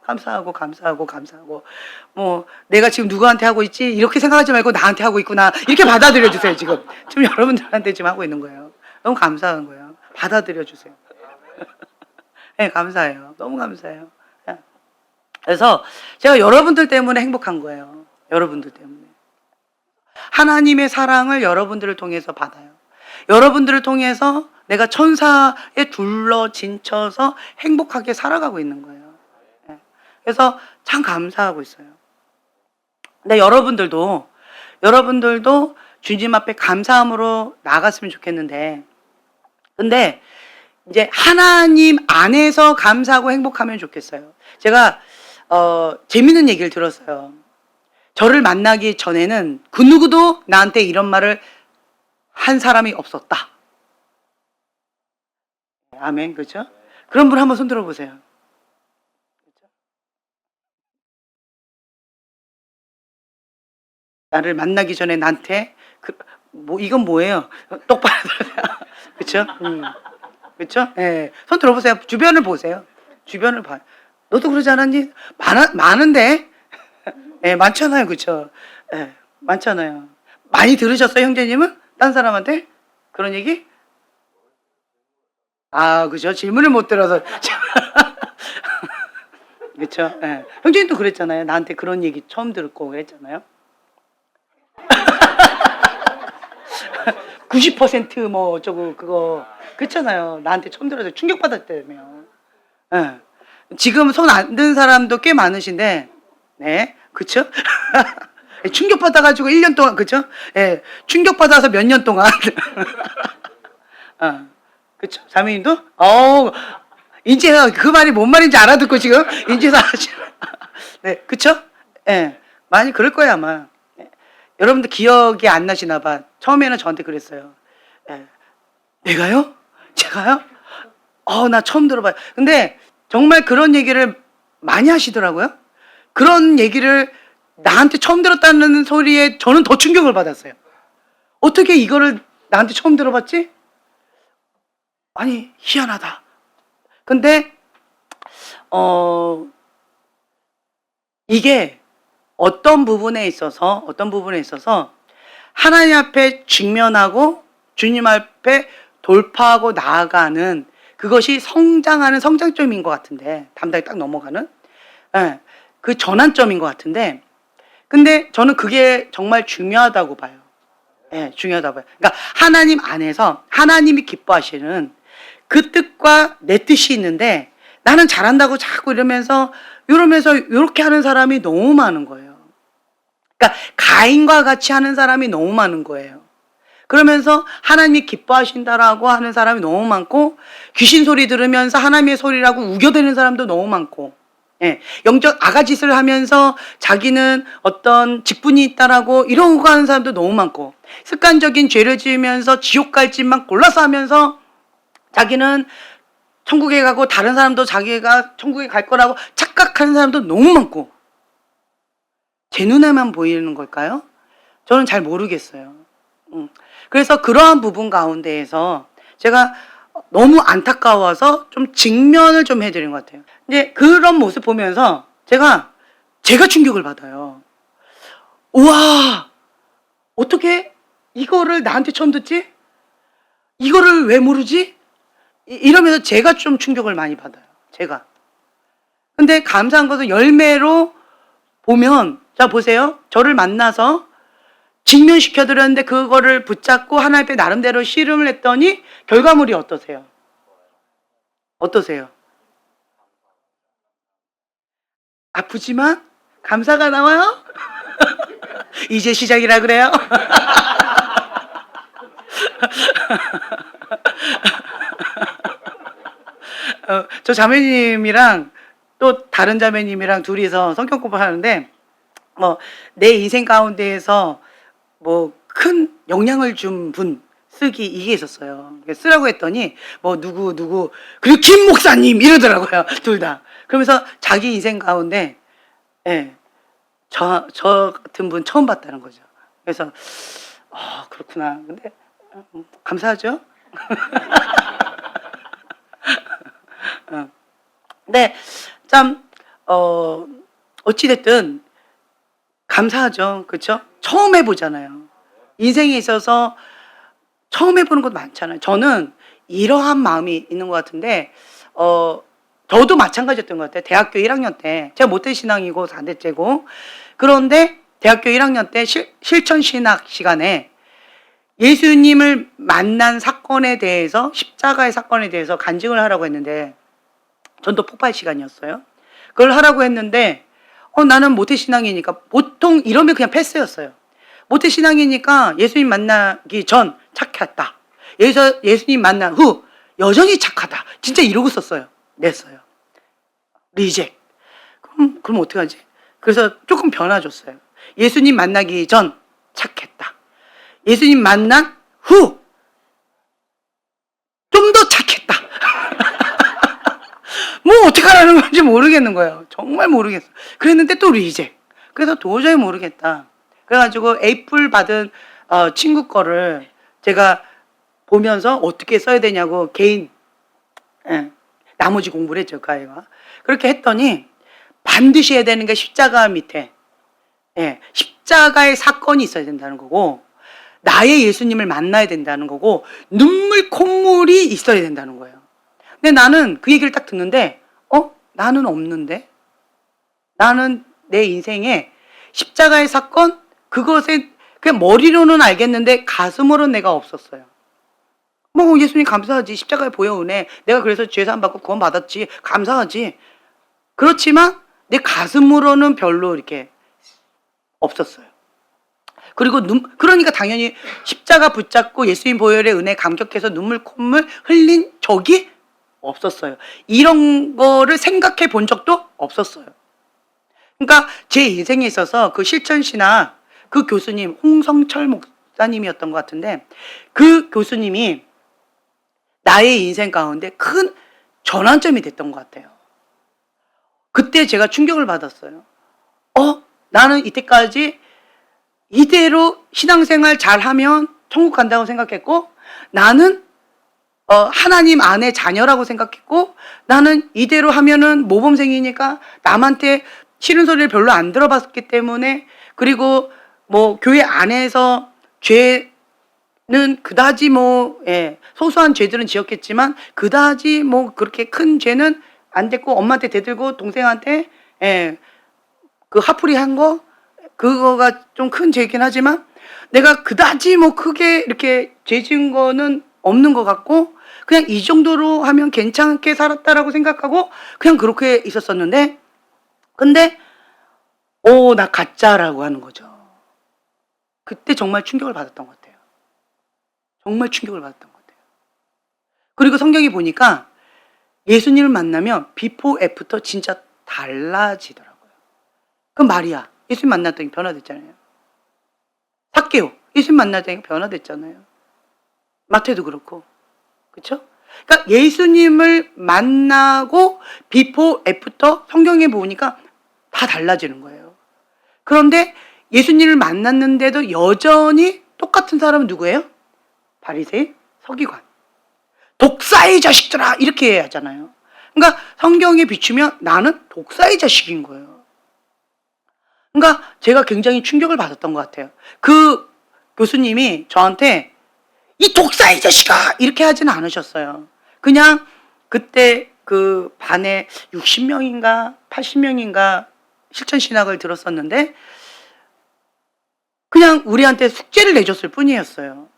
A: 감사하고. 뭐, 내가 지금 누구한테 하고 있지? 이렇게 생각하지 말고 나한테 하고 있구나. 이렇게 받아들여 주세요, 지금. 지금 여러분들한테 지금 하고 있는 거예요. 너무 감사한 거예요. 받아들여 주세요. 네, 감사해요. 너무 감사해요. 네. 그래서 제가 여러분들 때문에 행복한 거예요. 여러분들 때문에. 하나님의 사랑을 여러분들을 통해서 받아요. 여러분들을 통해서 내가 천사에 둘러 진쳐서 행복하게 살아가고 있는 거예요. 네. 그래서 참 감사하고 있어요. 근데 여러분들도 주님 앞에 감사함으로 나아갔으면 좋겠는데, 근데 이제 하나님 안에서 감사하고 행복하면 좋겠어요. 제가 재밌는 얘기를 들었어요. 저를 만나기 전에는 그 누구도 나한테 이런 말을 한 사람이 없었다. 아멘, 그렇죠? 그런 분 한번 손 들어보세요. 그렇죠? 나를 만나기 전에 나한테 이건 뭐예요? 똑바로 그렇죠? 그렇죠? 예. 손 들어보세요. 주변을 보세요. 주변을 봐. 너도 그러지 않았니? 많은데. 예, 많잖아요. 그렇죠? 예, 많잖아요. 많이 들으셨어요, 형제님은? 딴 사람한테? 그런 얘기? 아, 그죠? 질문을 못 들어서. 그쵸? 예. 형제님도 그랬잖아요. 나한테 그런 얘기 처음 듣고 그랬잖아요. 90% 어쩌고 그거 그랬잖아요. 나한테 처음 들어서 충격받았다며. 예. 지금 손 안 든 사람도 꽤 많으신데, 네, 그쵸? 충격받아가지고 1년 동안, 그쵸? 예, 충격받아서 몇 년 동안. 그쵸? 자매님도? 이제 그 말이 뭔 말인지 알아듣고 지금 인제서 하시. 네, 그쵸? 예, 많이 그럴 거예요 아마. 예. 여러분들 기억이 안 나시나 봐. 처음에는 저한테 그랬어요. 예. 내가요? 제가요? 나 처음 들어봐요. 근데 정말 그런 얘기를 많이 하시더라고요. 그런 얘기를 나한테 처음 들었다는 소리에 저는 더 충격을 받았어요. 어떻게 이거를 나한테 처음 들어봤지? 아니, 희한하다. 근데 이게 어떤 부분에 있어서 하나님 앞에 직면하고 주님 앞에 돌파하고 나아가는 그것이 성장하는 성장점인 것 같은데, 담당이 딱 넘어가는, 예, 그 전환점인 것 같은데, 근데 저는 그게 정말 중요하다고 봐요. 예, 중요하다고 봐요. 그러니까 하나님 안에서 하나님이 기뻐하시는 그 뜻과 내 뜻이 있는데, 나는 잘한다고 자꾸 이러면서 이렇게 하는 사람이 너무 많은 거예요. 그러니까 가인과 같이 하는 사람이 너무 많은 거예요. 그러면서 하나님이 기뻐하신다라고 하는 사람이 너무 많고, 귀신 소리 들으면서 하나님의 소리라고 우겨대는 사람도 너무 많고, 예, 영적 아가짓을 하면서 자기는 어떤 직분이 있다라고 이러고 하는 사람도 너무 많고, 습관적인 죄를 지으면서 지옥 갈 짓만 골라서 하면서 자기는 천국에 가고 다른 사람도 자기가 천국에 갈 거라고 착각하는 사람도 너무 많고, 제 눈에만 보이는 걸까요? 저는 잘 모르겠어요. 그래서 그러한 부분 가운데에서 제가 너무 안타까워서 좀 직면을 좀 해드린 것 같아요. 이제 그런 모습 보면서 제가 충격을 받아요. 우와, 어떻게 이거를 나한테 처음 듣지? 이거를 왜 모르지? 이러면서 제가 좀 충격을 많이 받아요. 제가. 근데 감사한 것은 열매로 보면, 자 보세요. 저를 만나서 직면시켜드렸는데 그거를 붙잡고 하나님 앞에 나름대로 씨름을 했더니 결과물이 어떠세요? 어떠세요? 아프지만 감사가 나와요? 이제 시작이라 그래요? 저 자매님이랑 또 다른 자매님이랑 둘이서 성경 공부하는데, 내 인생 가운데에서 큰 영향을 준 분 쓰기, 이게 있었어요. 쓰라고 했더니 누구 그리고 김 목사님 이러더라고요. 둘 다. 그러면서 자기 인생 가운데, 예, 저 같은 분 처음 봤다는 거죠. 그래서 그렇구나. 근데 감사하죠. 근데 참 어찌됐든 감사하죠. 그렇죠? 처음 해보잖아요. 인생에 있어서 처음 해보는 것도 많잖아요. 저는 이러한 마음이 있는 것 같은데, 저도 마찬가지였던 것 같아요. 대학교 1학년 때, 제가 모태신앙이고 4대째고, 그런데 대학교 1학년 때 실천신학 시간에 예수님을 만난 사건에 대해서, 십자가의 사건에 대해서 간증을 하라고 했는데, 전도 폭발 시간이었어요. 그걸 하라고 했는데, 나는 모태신앙이니까, 보통 이러면 그냥 패스였어요. 모태신앙이니까 예수님 만나기 전 착했다. 예수님 만난 후 여전히 착하다. 진짜 이러고 썼어요. 냈어요. 리젝. 그럼 어떡하지? 그래서 조금 변화줬어요. 예수님 만나기 전 착했다. 예수님 만난 후 좀 더 착했다. 어떻게 하라는 건지 모르겠는 거예요. 정말 모르겠어요. 그랬는데 또 리젝. 그래서 도저히 모르겠다. 그래가지고 에이플 받은 친구 거를 제가 보면서 어떻게 써야 되냐고 개인, 예, 나머지 공부를 했죠. 그 아이가. 그렇게 했더니 반드시 해야 되는 게 십자가 밑에, 예, 십자가의 사건이 있어야 된다는 거고, 나의 예수님을 만나야 된다는 거고, 눈물 콧물이 있어야 된다는 거예요. 근데 나는 그 얘기를 딱 듣는데 나는 없는데? 나는 내 인생에 십자가의 사건 그것에 그냥 머리로는 알겠는데 가슴으로는 내가 없었어요. 뭐 예수님 감사하지. 십자가의 보혈 은혜. 내가 그래서 죄사함 받고 구원 받았지. 감사하지. 그렇지만 내 가슴으로는 별로 이렇게 없었어요. 그리고 그러니까 당연히 십자가 붙잡고 예수님 보혈의 은혜 감격해서 눈물 콧물 흘린 적이 없었어요. 이런 거를 생각해 본 적도 없었어요. 그러니까 제 인생에 있어서 그 실천신학 그 교수님 홍성철 목사님이었던 것 같은데 그 교수님이 나의 인생 가운데 큰 전환점이 됐던 것 같아요. 그때 제가 충격을 받았어요. 나는 이때까지 이대로 신앙생활 잘하면 천국 간다고 생각했고 나는 하나님 안의 자녀라고 생각했고 나는 이대로 하면은 모범생이니까 남한테 싫은 소리를 별로 안 들어봤기 때문에 그리고 뭐 교회 안에서 죄는 그다지 소소한 죄들은 지었겠지만 그다지 그렇게 큰 죄는 안 됐고 엄마한테 대들고 동생한테 그 화풀이 한 거 그거가 좀 큰 죄이긴 하지만 내가 그다지 크게 이렇게 죄 지은 거는 없는 것 같고 그냥 이 정도로 하면 괜찮게 살았다라고 생각하고 그냥 그렇게 있었었는데 근데 나 가짜라고 하는 거죠. 그때 정말 충격을 받았던 것 같아요. 정말 충격을 받았던 것 같아요. 그리고 성경에 보니까 예수님을 만나면 비포 애프터 진짜 달라지더라고요. 그럼 마리아 예수님 만났더니 변화됐잖아요. 삭개오 예수님 만났더니 변화됐잖아요. 마태도 그렇고 그렇죠? 그러니까 예수님을 만나고 비포 애프터 성경에 보니까 다 달라지는 거예요. 그런데 예수님을 만났는데도 여전히 똑같은 사람은 누구예요? 바리새인, 서기관. 독사의 자식들아 이렇게 하잖아요. 그러니까 성경에 비추면 나는 독사의 자식인 거예요. 그러니까 제가 굉장히 충격을 받았던 것 같아요. 그 교수님이 저한테 이 독사의 자식아 이렇게 하지는 않으셨어요. 그냥 그때 그 반에 60명인가 80명인가 실천신학을 들었었는데 그냥 우리한테 숙제를 내줬을 뿐이었어요.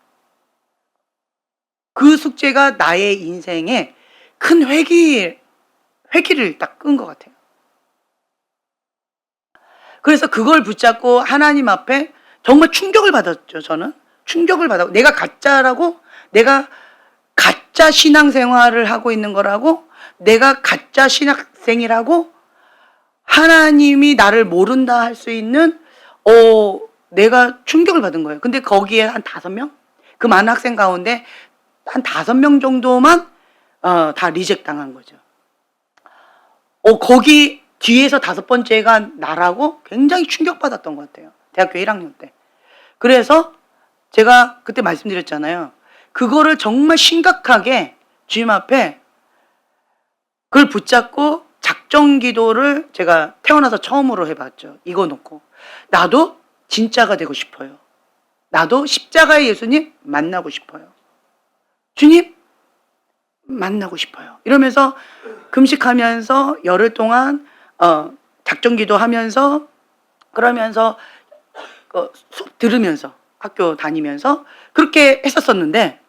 A: 그 숙제가 나의 인생에 큰 회기를 딱 끈 것 같아요. 그래서 그걸 붙잡고 하나님 앞에 정말 충격을 받았죠. 저는 충격을 받았고 내가 가짜라고 내가 가짜 신앙생활을 하고 있는 거라고 내가 가짜 신학생이라고 하나님이 나를 모른다 할 수 있는 내가 충격을 받은 거예요. 근데 거기에 한 5명? 그 많은 학생 가운데 한 5명 정도만 다 리젝 당한 거죠. 거기 뒤에서 5번째가 나라고 굉장히 충격받았던 것 같아요. 대학교 1학년 때. 그래서 제가 그때 말씀드렸잖아요. 그거를 정말 심각하게 주님 앞에 그걸 붙잡고 작정 기도를 제가 태어나서 처음으로 해봤죠. 이거 놓고. 나도 진짜가 되고 싶어요. 나도 십자가의 예수님 만나고 싶어요. 주님 만나고 싶어요. 이러면서 금식하면서 열흘 동안 작정 기도하면서 그러면서 수업 들으면서 학교 다니면서 그렇게 했었었는데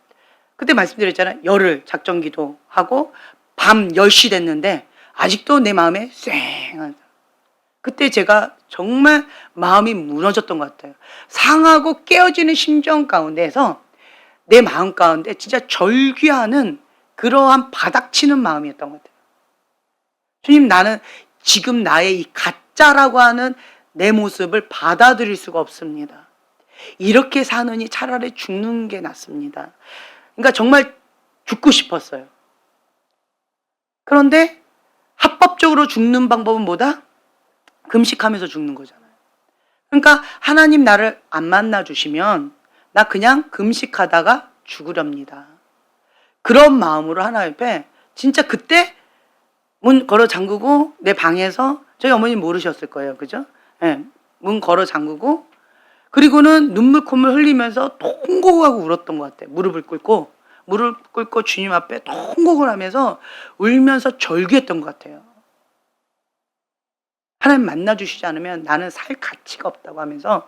A: 그때 말씀드렸잖아요. 열흘 작정 기도하고 밤 10시 됐는데 아직도 내 마음에 쌩한 그때 제가 정말 마음이 무너졌던 것 같아요. 상하고 깨어지는 심정 가운데에서 내 마음 가운데 진짜 절규하는 그러한 바닥치는 마음이었던 것 같아요. 주님 나는 지금 나의 이 가짜라고 하는 내 모습을 받아들일 수가 없습니다. 이렇게 사느니 차라리 죽는 게 낫습니다. 그러니까 정말 죽고 싶었어요. 그런데 합법적으로 죽는 방법은 뭐다? 금식하면서 죽는 거잖아요. 그러니까 하나님 나를 안 만나 주시면 나 그냥 금식하다가 죽으렵니다. 그런 마음으로 하나님 앞에 진짜 그때 문 걸어 잠그고 내 방에서 저희 어머님 모르셨을 거예요. 그죠? 네, 문 걸어 잠그고 그리고는 눈물 콧물 흘리면서 통곡하고 울었던 것 같아요. 무릎을 꿇고 무릎 꿇고 주님 앞에 통곡을 하면서 울면서 절규했던 것 같아요. 하나님 만나주시지 않으면 나는 살 가치가 없다고 하면서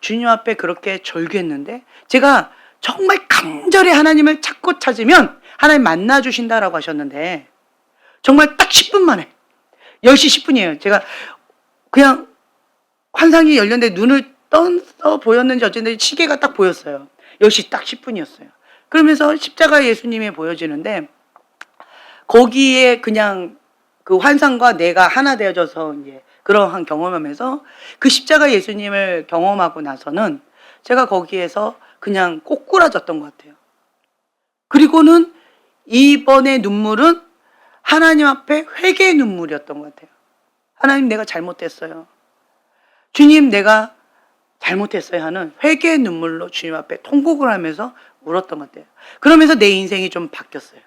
A: 주님 앞에 그렇게 절규했는데, 제가 정말 간절히 하나님을 찾고 찾으면 하나님 만나주신다라고 하셨는데, 정말 딱 10분 만에 10시 10분이에요. 제가 그냥 환상이 열렸는데 눈을 떠서 보였는지 어쨌는지 시계가 딱 보였어요. 10시 딱 10분이었어요. 그러면서 십자가 예수님이 보여지는데, 거기에 그냥 그 환상과 내가 하나 되어져서 이제 그러한 경험하면서 그 십자가 예수님을 경험하고 나서는 제가 거기에서 그냥 꼬꾸라졌던 것 같아요. 그리고는 이번에 눈물은 하나님 앞에 회개의 눈물이었던 것 같아요. 하나님, 내가 잘못했어요. 주님, 내가 잘못했어요 하는 회개의 눈물로 주님 앞에 통곡을 하면서 울었던 것 같아요. 그러면서 내 인생이 좀 바뀌었어요.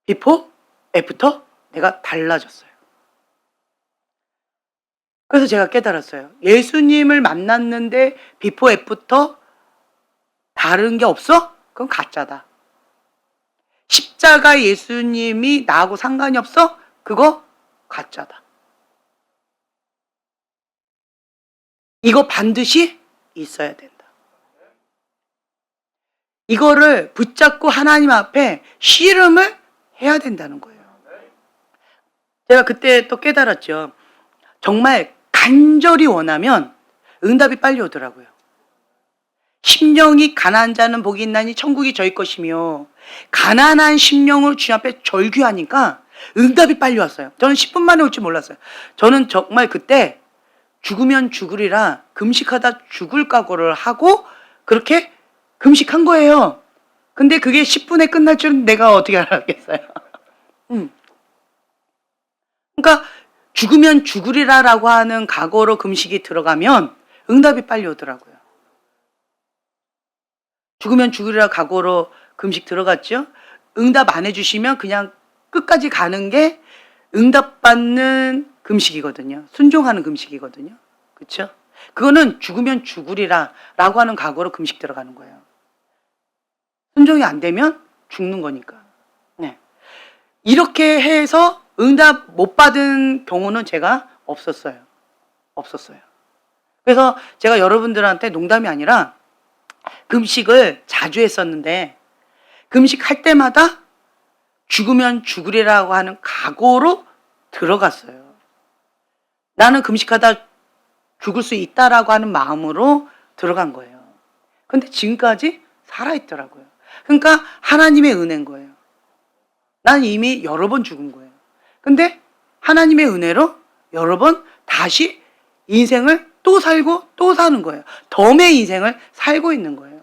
A: 비포, 애프터 내가 달라졌어요. 그래서 제가 깨달았어요. 예수님을 만났는데 비포, 애프터 다른 게 없어? 그건 가짜다. 십자가 예수님이 나하고 상관이 없어? 그거 가짜다. 이거 반드시 있어야 된다. 이거를 붙잡고 하나님 앞에 씨름을 해야 된다는 거예요. 제가 그때 또 깨달았죠. 정말 간절히 원하면 응답이 빨리 오더라고요. 심령이 가난한 자는 복이 있나니 천국이 저희 것이며, 가난한 심령으로 주님 앞에 절규하니까 응답이 빨리 왔어요. 저는 10분 만에 올 줄 몰랐어요. 저는 정말 그때 죽으면 죽으리라 금식하다 죽을 각오를 하고 그렇게 금식한 거예요. 근데 그게 10분에 끝날 줄은 내가 어떻게 알았겠어요. 그러니까 죽으면 죽으리라라고 하는 각오로 금식이 들어가면 응답이 빨리 오더라고요. 죽으면 죽으리라 각오로 금식 들어갔죠. 응답 안 해주시면 그냥 끝까지 가는 게 응답받는 금식이거든요. 순종하는 금식이거든요. 그렇죠? 그거는 죽으면 죽으리라 라고 하는 각오로 금식 들어가는 거예요. 순종이 안 되면 죽는 거니까. 네. 이렇게 해서 응답 못 받은 경우는 제가 없었어요. 그래서 제가 여러분들한테 농담이 아니라 금식을 자주 했었는데, 금식할 때마다 죽으면 죽으리라고 하는 각오로 들어갔어요. 나는 금식하다 죽을 수 있다라고 하는 마음으로 들어간 거예요. 근데 지금까지 살아있더라고요. 그러니까 하나님의 은혜인 거예요. 난 이미 여러 번 죽은 거예요. 근데 하나님의 은혜로 여러 번 다시 인생을 또 살고 또 사는 거예요. 덤의 인생을 살고 있는 거예요.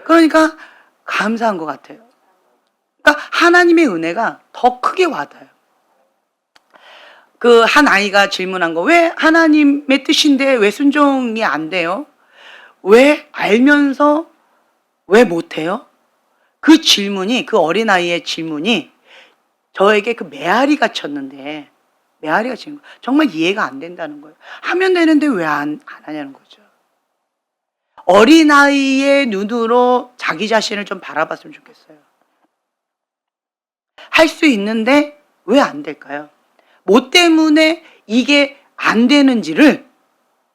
A: 그러니까 감사한 것 같아요. 그러니까 하나님의 은혜가 더 크게 와닿아요. 그 한 아이가 질문한 거, 왜 하나님의 뜻인데 왜 순종이 안 돼요? 왜 알면서 왜 못해요? 그 질문이, 그 어린아이의 질문이 저에게 그 메아리가 쳤는데, 메아리가 치는 거 정말 이해가 안 된다는 거예요. 하면 되는데 왜 안 하냐는 거죠. 어린아이의 눈으로 자기 자신을 좀 바라봤으면 좋겠어요. 할 수 있는데 왜 안 될까요? 뭐 때문에 이게 안 되는지를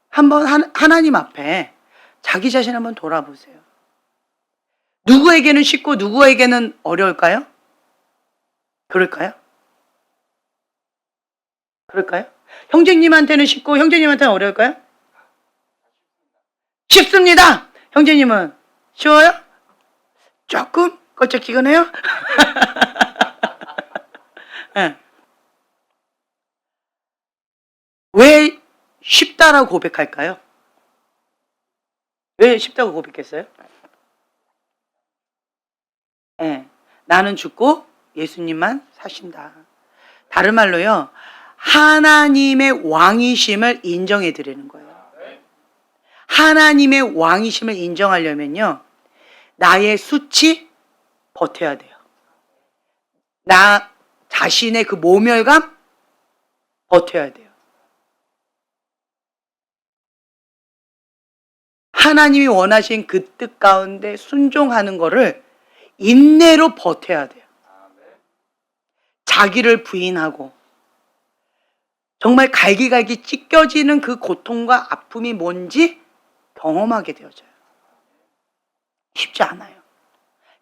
A: 한번 하나님 앞에 자기 자신 한번 돌아보세요. 누구에게는 쉽고 누구에게는 어려울까요? 그럴까요? 형제님한테는 쉽고 형제님한테는 어려울까요? 쉽습니다. 형제님은 쉬워요? 조금 껄쩍지근해요? 네. 왜 쉽다라고 고백할까요? 왜 쉽다고 고백했어요? 네. 나는 죽고 예수님만 사신다. 다른 말로요, 하나님의 왕이심을 인정해 드리는 거예요. 하나님의 왕이심을 인정하려면요, 나의 수치 버텨야 돼요. 나 자신의 그 모멸감 버텨야 돼요. 하나님이 원하신 그 뜻 가운데 순종하는 거를 인내로 버텨야 돼요. 자기를 부인하고 정말 갈기갈기 찢겨지는 그 고통과 아픔이 뭔지 경험하게 되어져요. 쉽지 않아요.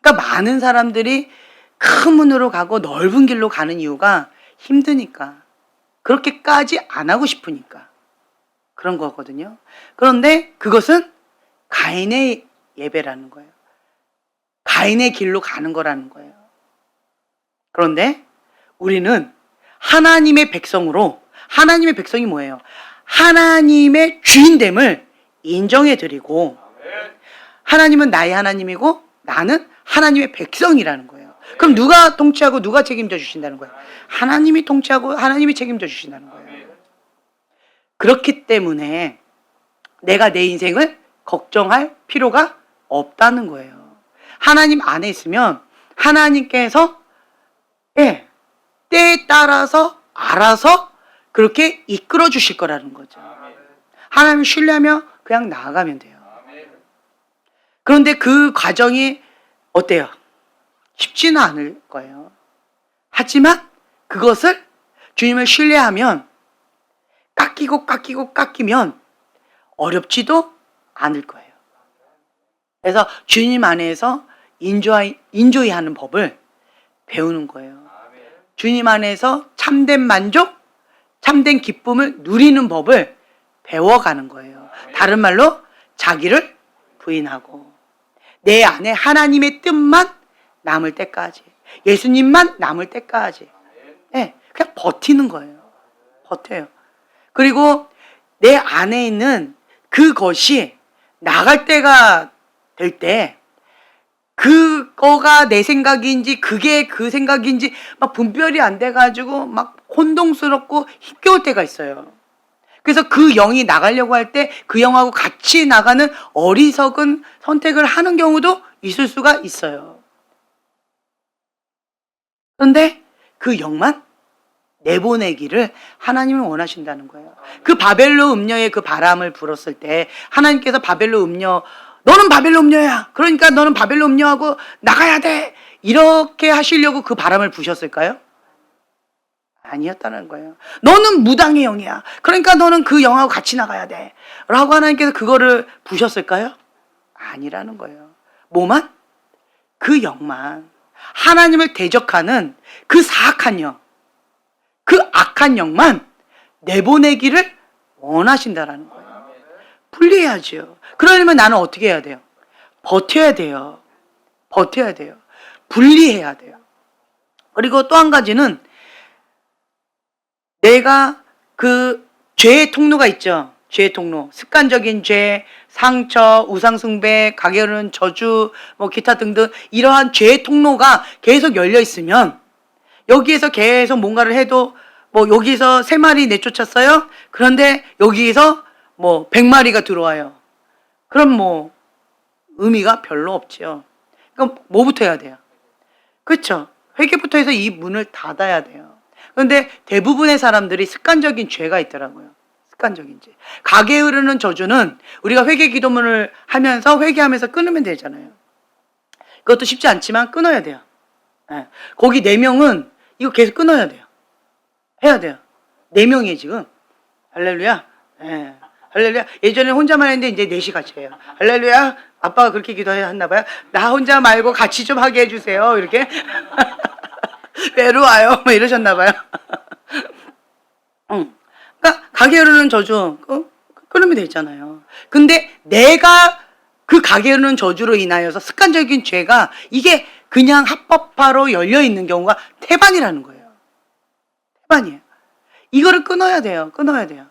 A: 그러니까 많은 사람들이 큰 문으로 가고 넓은 길로 가는 이유가 힘드니까, 그렇게까지 안 하고 싶으니까 그런 거거든요. 그런데 그것은 가인의 예배라는 거예요. 가인의 길로 가는 거라는 거예요. 그런데 우리는 하나님의 백성으로, 하나님의 백성이 뭐예요? 하나님의 주인됨을 인정해 드리고, 하나님은 나의 하나님이고 나는 하나님의 백성이라는 거예요. 그럼 누가 통치하고 누가 책임져 주신다는 거예요? 하나님이 통치하고 하나님이 책임져 주신다는 거예요. 그렇기 때문에 내가 내 인생을 걱정할 필요가 없다는 거예요. 하나님 안에 있으면 하나님께서 때에 따라서 알아서 그렇게 이끌어 주실 거라는 거죠. 하나님을 신뢰하며 그냥 나아가면 돼요. 그런데 그 과정이 어때요? 쉽지는 않을 거예요. 하지만 그것을 주님을 신뢰하면 깎이면 어렵지도 않을 거예요. 그래서 주님 안에서 인조이 하는 법을 배우는 거예요. 주님 안에서 참된 만족, 참된 기쁨을 누리는 법을 배워가는 거예요. 다른 말로 자기를 부인하고 내 안에 하나님의 뜻만 남을 때까지, 예수님만 남을 때까지 그냥 버티는 거예요. 버텨요. 그리고 내 안에 있는 그것이 나갈 때가 될 때 그거가 내 생각인지 그게 그 생각인지 막 분별이 안 돼가지고 막 혼동스럽고 힘겨울 때가 있어요. 그래서 그 영이 나가려고 할 때 그 영하고 같이 나가는 어리석은 선택을 하는 경우도 있을 수가 있어요. 그런데 그 영만 내보내기를 하나님은 원하신다는 거예요. 그 바벨로 음녀의 그 바람을 불었을 때 하나님께서 바벨로 음녀, 너는 바벨로 음녀야, 그러니까 너는 바벨로 음녀하고 나가야 돼, 이렇게 하시려고 그 바람을 부셨을까요? 아니었다는 거예요. 너는 무당의 영이야, 그러니까 너는 그 영하고 같이 나가야 돼 라고 하나님께서 그거를 부셨을까요? 아니라는 거예요. 뭐만? 그 영만, 하나님을 대적하는 그 사악한 영, 그 악한 영만 내보내기를 원하신다라는 거예요. 분리해야죠. 그러려면 나는 어떻게 해야 돼요? 버텨야 돼요. 버텨야 돼요. 분리해야 돼요. 그리고 또 한 가지는 내가 그 죄의 통로가 있죠. 죄의 통로. 습관적인 죄, 상처, 우상숭배, 가게으르는 저주, 뭐 기타 등등 이러한 죄의 통로가 계속 열려 있으면 여기에서 계속 뭔가를 해도 뭐 여기서 3마리 내쫓았어요. 그런데 여기에서 뭐 100마리가 들어와요. 그럼 뭐 의미가 별로 없죠. 그럼 뭐부터 해야 돼요? 그렇죠. 회개부터 해서 이 문을 닫아야 돼요. 그런데 대부분의 사람들이 습관적인 죄가 있더라고요. 습관적인 죄. 가게에 흐르는 저주는 우리가 회개 기도문을 하면서 회개하면서 끊으면 되잖아요. 그것도 쉽지 않지만 끊어야 돼요. 거기 4명은 이거 계속 끊어야 돼요. 해야 돼요. 4명이 지금. 할렐루야. 할렐루야. 예전에 혼자만 했는데 이제 4시 같이 해요. 할렐루야. 아빠가 그렇게 기도했나 봐요. 나 혼자 말고 같이 좀 하게 해주세요. 이렇게. 외로워요. 뭐 이러셨나 봐요. 그러니까 가게 흐르는 저주 끊으면 되잖아요. 근데 내가 그 가게 흐르는 저주로 인하여서 습관적인 죄가 이게 그냥 합법화로 열려있는 경우가 태반이라는 거예요. 태반이에요. 이거를 끊어야 돼요. 끊어야 돼요.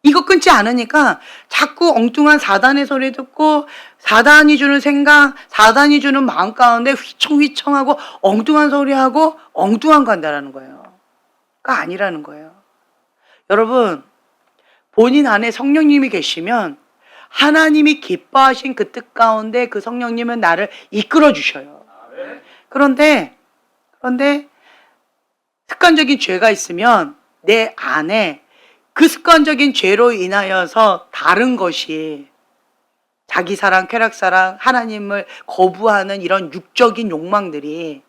A: 이거 끊지 않으니까 자꾸 엉뚱한 사단의 소리 듣고 사단이 주는 생각, 사단이 주는 마음 가운데 휘청휘청하고 엉뚱한 소리하고 엉뚱한 거 한다라는 거예요. 그러니까 아니라는 거예요. 여러분, 본인 안에 성령님이 계시면 하나님이 기뻐하신 그 뜻 가운데 그 성령님은 나를 이끌어 주셔요. 그런데 습관적인 죄가 있으면 내 안에 그 습관적인 죄로 인하여서 다른 것이 자기 사랑, 쾌락 사랑, 하나님을 거부하는 이런 육적인 욕망들이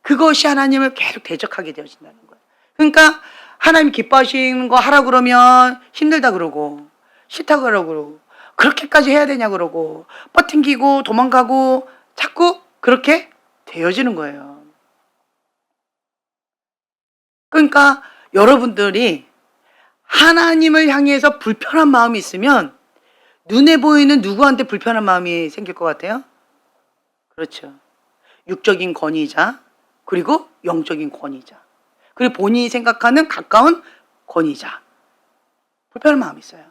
A: 그것이 하나님을 계속 대적하게 되어진다는 거예요. 그러니까 하나님 기뻐하시는 거 하라 그러면 힘들다 그러고 싫다 그러고 그렇게까지 해야 되냐 그러고 버팅기고 도망가고 자꾸 그렇게 되어지는 거예요. 그러니까 여러분들이 하나님을 향해서 불편한 마음이 있으면 눈에 보이는 누구한테 불편한 마음이 생길 것 같아요? 그렇죠. 육적인 권위자, 그리고 영적인 권위자, 그리고 본인이 생각하는 가까운 권위자. 불편한 마음이 있어요.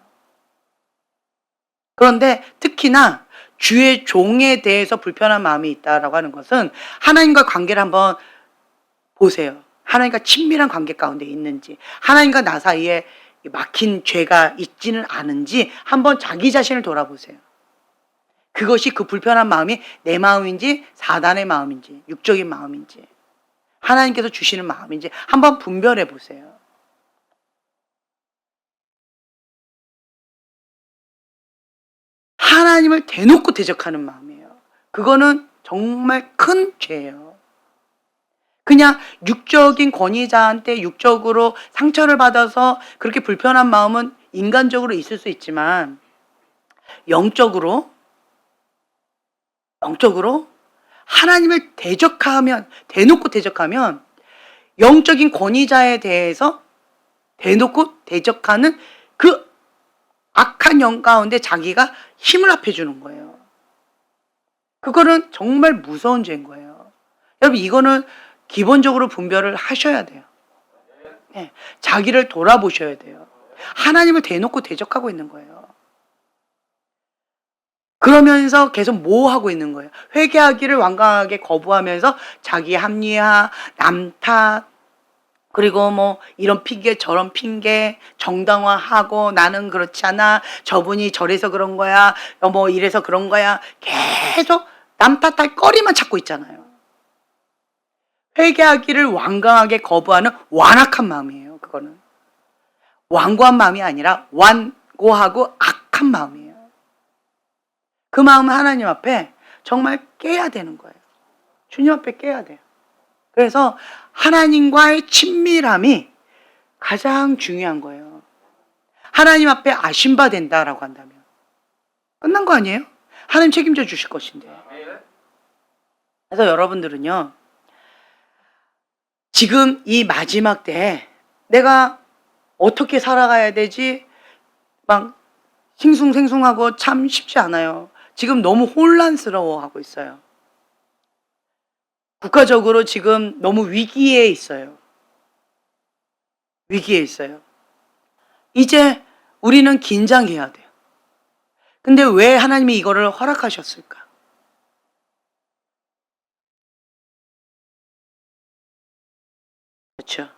A: 그런데 특히나 주의 종에 대해서 불편한 마음이 있다라고 하는 것은 하나님과 관계를 한번 보세요. 하나님과 친밀한 관계 가운데 있는지, 하나님과 나 사이에 막힌 죄가 있지는 않은지 한번 자기 자신을 돌아보세요. 그것이 그 불편한 마음이 내 마음인지 사단의 마음인지 육적인 마음인지 하나님께서 주시는 마음인지 한번 분별해 보세요. 하나님을 대놓고 대적하는 마음이에요. 그거는 정말 큰 죄예요. 그냥 육적인 권위자한테 육적으로 상처를 받아서 그렇게 불편한 마음은 인간적으로 있을 수 있지만 영적으로 하나님을 대놓고 대적하면 영적인 권위자에 대해서 대놓고 대적하는 그 악한 영 가운데 자기가 힘을 합해주는 거예요. 그거는 정말 무서운 죄인 거예요. 여러분, 이거는 기본적으로 분별을 하셔야 돼요. 네, 자기를 돌아보셔야 돼요. 하나님을 대놓고 대적하고 있는 거예요. 그러면서 계속 뭐 하고 있는 거예요? 회개하기를 완강하게 거부하면서 자기 합리화, 남 탓, 그리고 뭐 이런 핑계 저런 핑계 정당화하고 나는 그렇지 않아, 저분이 저래서 그런 거야, 뭐 이래서 그런 거야, 계속 남 탓할 거리만 찾고 있잖아요. 회개하기를 완강하게 거부하는 완악한 마음이에요. 그거는 완고한 마음이 아니라 완고하고 악한 마음이에요. 그 마음은 하나님 앞에 정말 깨야 되는 거예요. 주님 앞에 깨야 돼요. 그래서 하나님과의 친밀함이 가장 중요한 거예요. 하나님 앞에 아심받는다라고 한다면 끝난 거 아니에요? 하나님 책임져 주실 것인데. 그래서 여러분들은요, 지금 이 마지막 때에 내가 어떻게 살아가야 되지? 막 싱숭생숭하고 참 쉽지 않아요. 지금 너무 혼란스러워하고 있어요. 국가적으로 지금 너무 위기에 있어요. 위기에 있어요. 이제 우리는 긴장해야 돼요. 근데 왜 하나님이 이거를 허락하셨을까? 그렇죠.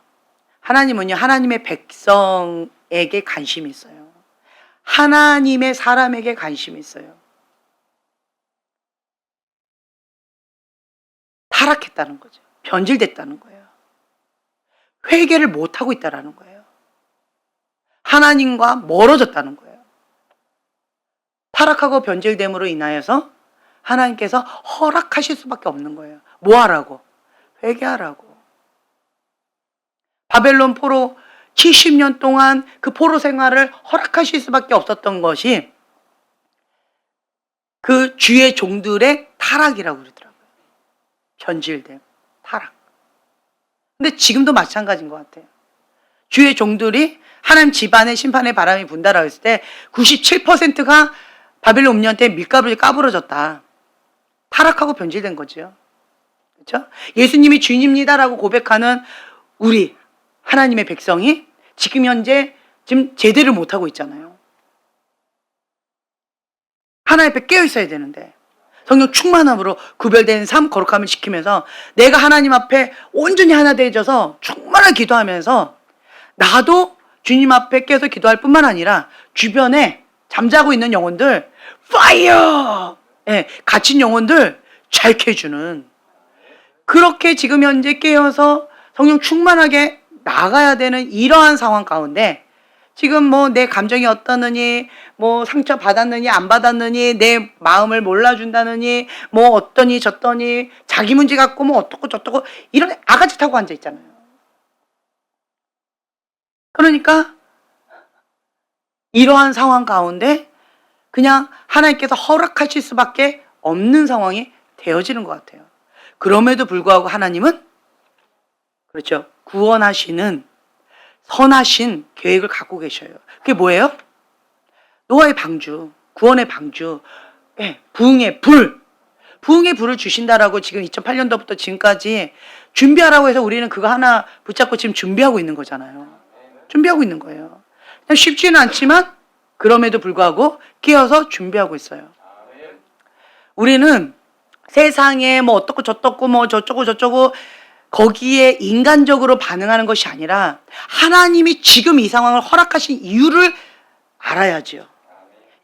A: 하나님은요, 하나님의 백성에게 관심이 있어요. 하나님의 사람에게 관심이 있어요. 타락했다는 거죠. 변질됐다는 거예요. 회개를 못하고 있다는 거예요. 하나님과 멀어졌다는 거예요. 타락하고 변질됨으로 인하여서 하나님께서 허락하실 수밖에 없는 거예요. 뭐 하라고? 회개하라고. 바벨론 포로 70년 동안 그 포로 생활을 허락하실 수밖에 없었던 것이 그 주의 종들의 타락이라고 그러더라고요. 변질됨, 타락. 근데 지금도 마찬가지인 것 같아요. 주의 종들이 하나님 집안에 심판의 바람이 분다라고 했을 때 97%가 바벨론 음녀 때 밀가루에 까부러졌다. 타락하고 변질된 거죠. 그렇죠? 예수님이 주인입니다라고 고백하는 우리 하나님의 백성이 지금 현재 지금 제대를 못하고 있잖아요. 하나님 앞에 깨어 있어야 되는데 성령 충만함으로 구별된 삶 거룩함을 지키면서 내가 하나님 앞에 온전히 하나 되어져서 충만하게 기도하면서 나도 주님 앞에 깨서 기도할 뿐만 아니라 주변에 잠자고 있는 영혼들 파이어! 예, 갇힌 영혼들 잘 캐주는 그렇게 지금 현재 깨어서 성령 충만하게 나가야 되는 이러한 상황 가운데 지금 뭐 내 감정이 어떠느니, 뭐 상처 받았느니 안 받았느니, 내 마음을 몰라준다느니, 뭐 어떠니 저떠니, 자기 문제 갖고 뭐 어떻고 저떻고 이런 아가지 타고 앉아 있잖아요. 그러니까 이러한 상황 가운데 그냥 하나님께서 허락하실 수밖에 없는 상황이 되어지는 것 같아요. 그럼에도 불구하고 하나님은 그렇죠. 구원하시는 선하신 계획을 갖고 계셔요. 그게 뭐예요? 노아의 방주, 구원의 방주, 부흥의 불, 부흥의 불을 주신다라고 지금 2008년도부터 지금까지 준비하라고 해서 우리는 그거 하나 붙잡고 지금 준비하고 있는 거잖아요. 준비하고 있는 거예요. 쉽지는 않지만 그럼에도 불구하고 끼어서 준비하고 있어요. 우리는 세상에 뭐 어떻고 저떻고 뭐 저쩌고 저쩌고 거기에 인간적으로 반응하는 것이 아니라 하나님이 지금 이 상황을 허락하신 이유를 알아야죠.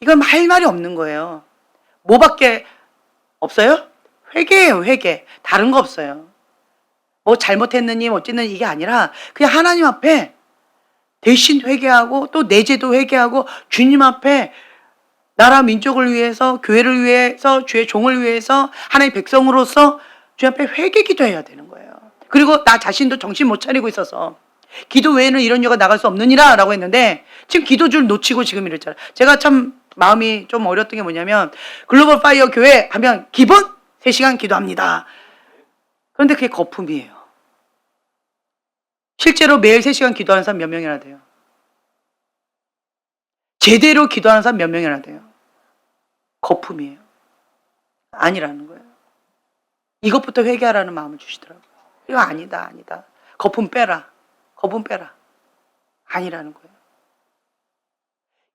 A: 이건 할 말이 없는 거예요. 뭐밖에 없어요? 회개예요, 회개. 다른 거 없어요. 뭐 잘못했느니 어쨌든 이게 아니라 그냥 하나님 앞에 대신 회개하고 또 내재도 회개하고 주님 앞에 나라 민족을 위해서 교회를 위해서 주의 종을 위해서 하나님의 백성으로서 주님 앞에 회개 기도해야 되는 거예요. 그리고 나 자신도 정신 못 차리고 있어서 기도 외에는 이런 여가 나갈 수 없느니라 라고 했는데 지금 기도줄 놓치고 지금 이랬잖아요. 제가 참 마음이 좀 어렸던 게 뭐냐면 글로벌 파이어 교회 하면 기본 3시간 기도합니다. 그런데 그게 거품이에요. 실제로 매일 3시간 기도하는 사람 몇 명이나 돼요? 제대로 기도하는 사람 몇 명이나 돼요? 거품이에요. 아니라는 거예요. 이것부터 회개하라는 마음을 주시더라고요. 이거 아니다, 아니다. 거품 빼라. 거품 빼라. 아니라는 거예요.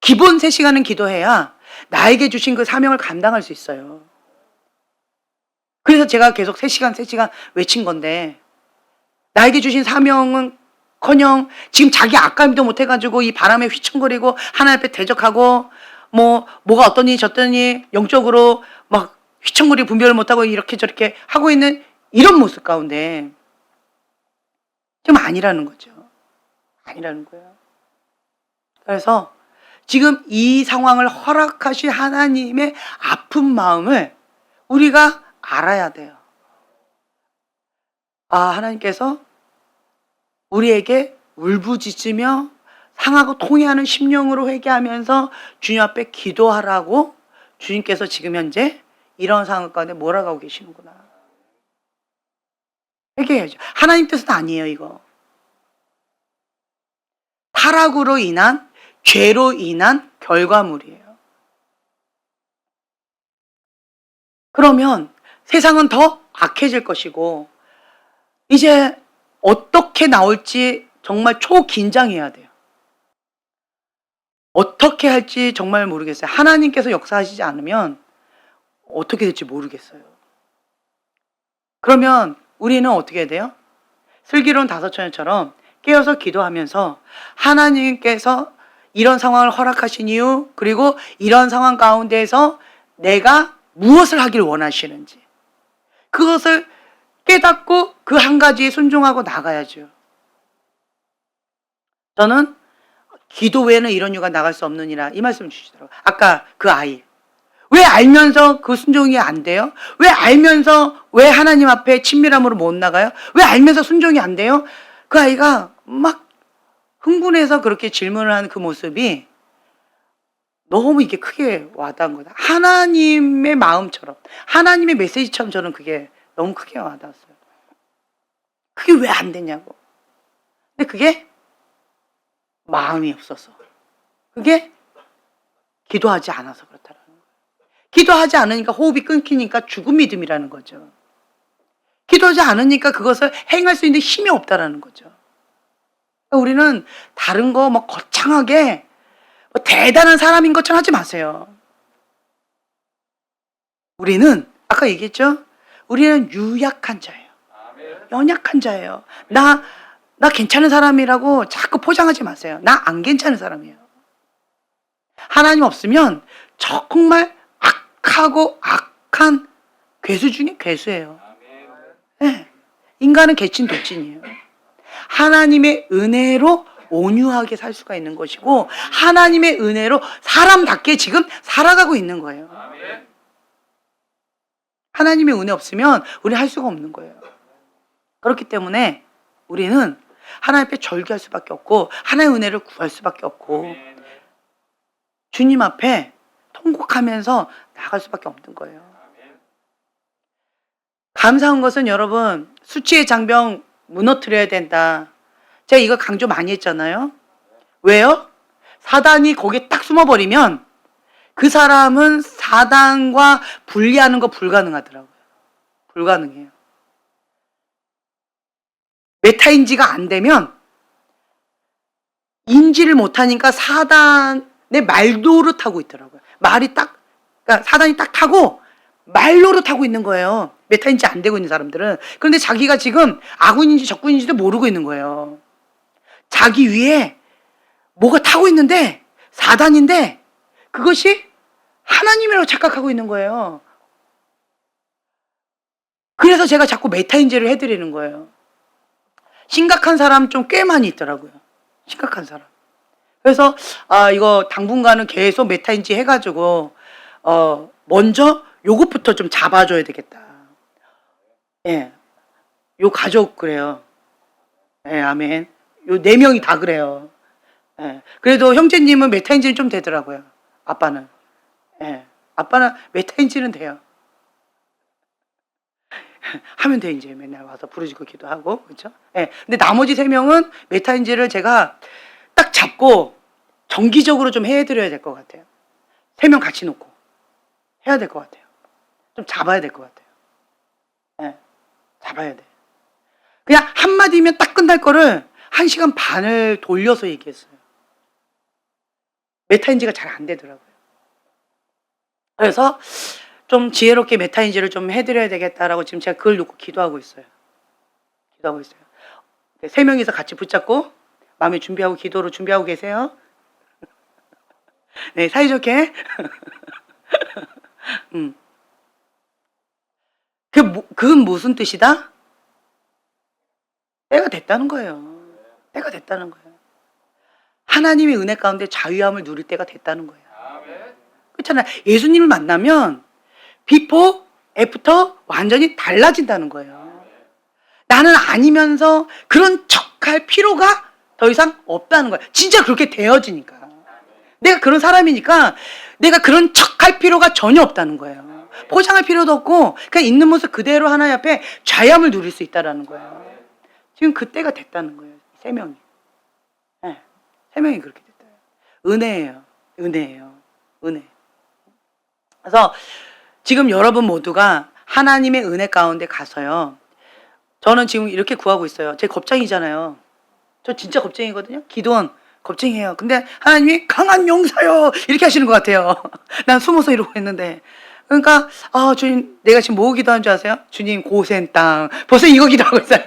A: 기본 3시간은 기도해야 나에게 주신 그 사명을 감당할 수 있어요. 그래서 제가 계속 3시간 외친 건데 나에게 주신 사명은 커녕 지금 자기 악감도 못해가지고 이 바람에 휘청거리고 하나님 앞에 대적하고 뭐가 어떠니 저떠니 영적으로 막 휘청거리고 분별을 못하고 이렇게 저렇게 하고 있는 이런 모습 가운데 지금 아니라는 거죠. 아니라는 거예요. 그래서 지금 이 상황을 허락하신 하나님의 아픈 마음을 우리가 알아야 돼요. 하나님께서 우리에게 울부짖으며 상하고 통해하는 심령으로 회개하면서 주님 앞에 기도하라고 주님께서 지금 현재 이런 상황 가운데 몰아가고 계시는구나. 회개해야죠. 하나님 뜻은 아니에요, 이거. 타락으로 인한, 죄로 인한 결과물이에요. 그러면 세상은 더 악해질 것이고 이제 어떻게 나올지 정말 초긴장해야 돼요. 어떻게 할지 정말 모르겠어요. 하나님께서 역사하시지 않으면 어떻게 될지 모르겠어요. 그러면 우리는 어떻게 해야 돼요? 슬기로운 다섯처녀처럼 깨어서 기도하면서 하나님께서 이런 상황을 허락하신 이유, 그리고 이런 상황 가운데에서 내가 무엇을 하길 원하시는지 그것을 깨닫고 그 한 가지에 순종하고 나가야죠. 저는 기도 외에는 이런 이유가 나갈 수 없느니라 이 말씀 주시더라고요. 아까 그 아이. 왜 알면서 그 순종이 안 돼요? 왜 알면서 왜 하나님 앞에 친밀함으로 못 나가요? 왜 알면서 순종이 안 돼요? 그 아이가 막 흥분해서 그렇게 질문을 하는 그 모습이 너무 이게 크게 와닿은 거다. 하나님의 마음처럼, 하나님의 메시지처럼 저는 그게 너무 크게 와닿았어요. 그게 왜 안 되냐고. 근데 그게 마음이 없어서. 그게 기도하지 않아서 그렇다라는 거예요. 기도하지 않으니까 호흡이 끊기니까 죽은 믿음이라는 거죠. 기도하지 않으니까 그것을 행할 수 있는 힘이 없다라는 거죠. 우리는 다른 거 뭐 거창하게 뭐 대단한 사람인 것처럼 하지 마세요. 우리는 아까 얘기했죠? 우리는 유약한 자예요. 연약한 자예요. 나 괜찮은 사람이라고 자꾸 포장하지 마세요. 나 안 괜찮은 사람이에요. 하나님 없으면 정말 악하고 악한 괴수 중에 괴수예요. 네. 인간은 개친 도찐이에요. 하나님의 은혜로 온유하게 살 수가 있는 것이고 하나님의 은혜로 사람답게 지금 살아가고 있는 거예요. 하나님의 은혜 없으면 우리는 할 수가 없는 거예요. 그렇기 때문에 우리는 하나님 앞에 절규할 수밖에 없고 하나님의 은혜를 구할 수밖에 없고 주님 앞에 통곡하면서 나갈 수밖에 없는 거예요. 감사한 것은 여러분, 수치의 장벽 무너뜨려야 된다. 제가 이거 강조 많이 했잖아요. 왜요? 사단이 거기에 딱 숨어버리면 그 사람은 사단과 분리하는 거 불가능하더라고요. 불가능해요. 메타인지가 안 되면 인지를 못하니까 사단의 말도를 타고 있더라고요. 그러니까 사단이 딱 타고 말로를 타고 있는 거예요. 메타인지 안 되고 있는 사람들은. 그런데 자기가 지금 아군인지 적군인지도 모르고 있는 거예요. 자기 위에 뭐가 타고 있는데 사단인데 그것이 하나님이라고 착각하고 있는 거예요. 그래서 제가 자꾸 메타인지를 해드리는 거예요. 심각한 사람 좀 꽤 많이 있더라고요. 심각한 사람. 그래서 이거 당분간은 계속 메타인지 해가지고 먼저 요것부터 좀 잡아줘야 되겠다. 예, 요 가족 그래요. 예, 아멘. 요 4명이 다 그래요. 예, 그래도 형제님은 메타인지는 좀 되더라고요. 아빠는. 예, 아빠는 메타인지는 돼요. 하면 돼 이제 맨날 와서 부르짖고 기도하고 그렇죠? 예. 근데 나머지 3명은 메타인지를 제가 딱 잡고 정기적으로 좀 해드려야 될 것 같아요. 3명 같이 놓고 해야 될 것 같아요. 좀 잡아야 될 것 같아요. 예. 잡아야 돼. 그냥 한마디면 딱 끝날 거를 1시간 반을 돌려서 얘기했어요. 메타인지가 잘 안 되더라고요. 그래서 좀 지혜롭게 메타인지를 좀 해드려야 되겠다라고 지금 제가 그걸 놓고 기도하고 있어요. 기도하고 있어요. 3명이서 같이 붙잡고 마음에 준비하고 기도로 준비하고 계세요. 네, 사이좋게. 그건 무슨 뜻이다? 때가 됐다는 거예요. 때가 됐다는 거예요. 하나님의 은혜 가운데 자유함을 누릴 때가 됐다는 거예요. 그렇잖아요. 예수님을 만나면 비포, 애프터 완전히 달라진다는 거예요. 나는 아니면서 그런 척할 필요가 더 이상 없다는 거예요. 진짜 그렇게 되어지니까. 내가 그런 사람이니까 내가 그런 척할 필요가 전혀 없다는 거예요. 포장할 필요도 없고 그냥 있는 모습 그대로 하나님 앞에 자유함을 누릴 수 있다는 거예요. 지금 그때가 됐다는 거예요. 3명이. 네, 3명이 그렇게 됐어요. 은혜예요. 은혜예요. 은혜. 그래서 지금 여러분 모두가 하나님의 은혜 가운데 가서요. 저는 지금 이렇게 구하고 있어요. 제 겁쟁이잖아요. 저 진짜 겁쟁이거든요. 기도원 겁쟁이에요. 근데 하나님이 강한 용사요 이렇게 하시는 것 같아요. 난 숨어서 이러고 있는데. 그러니까 주님 내가 지금 뭐 기도하는 줄 아세요? 주님 고센 땅. 벌써 이거 기도하고 있어요.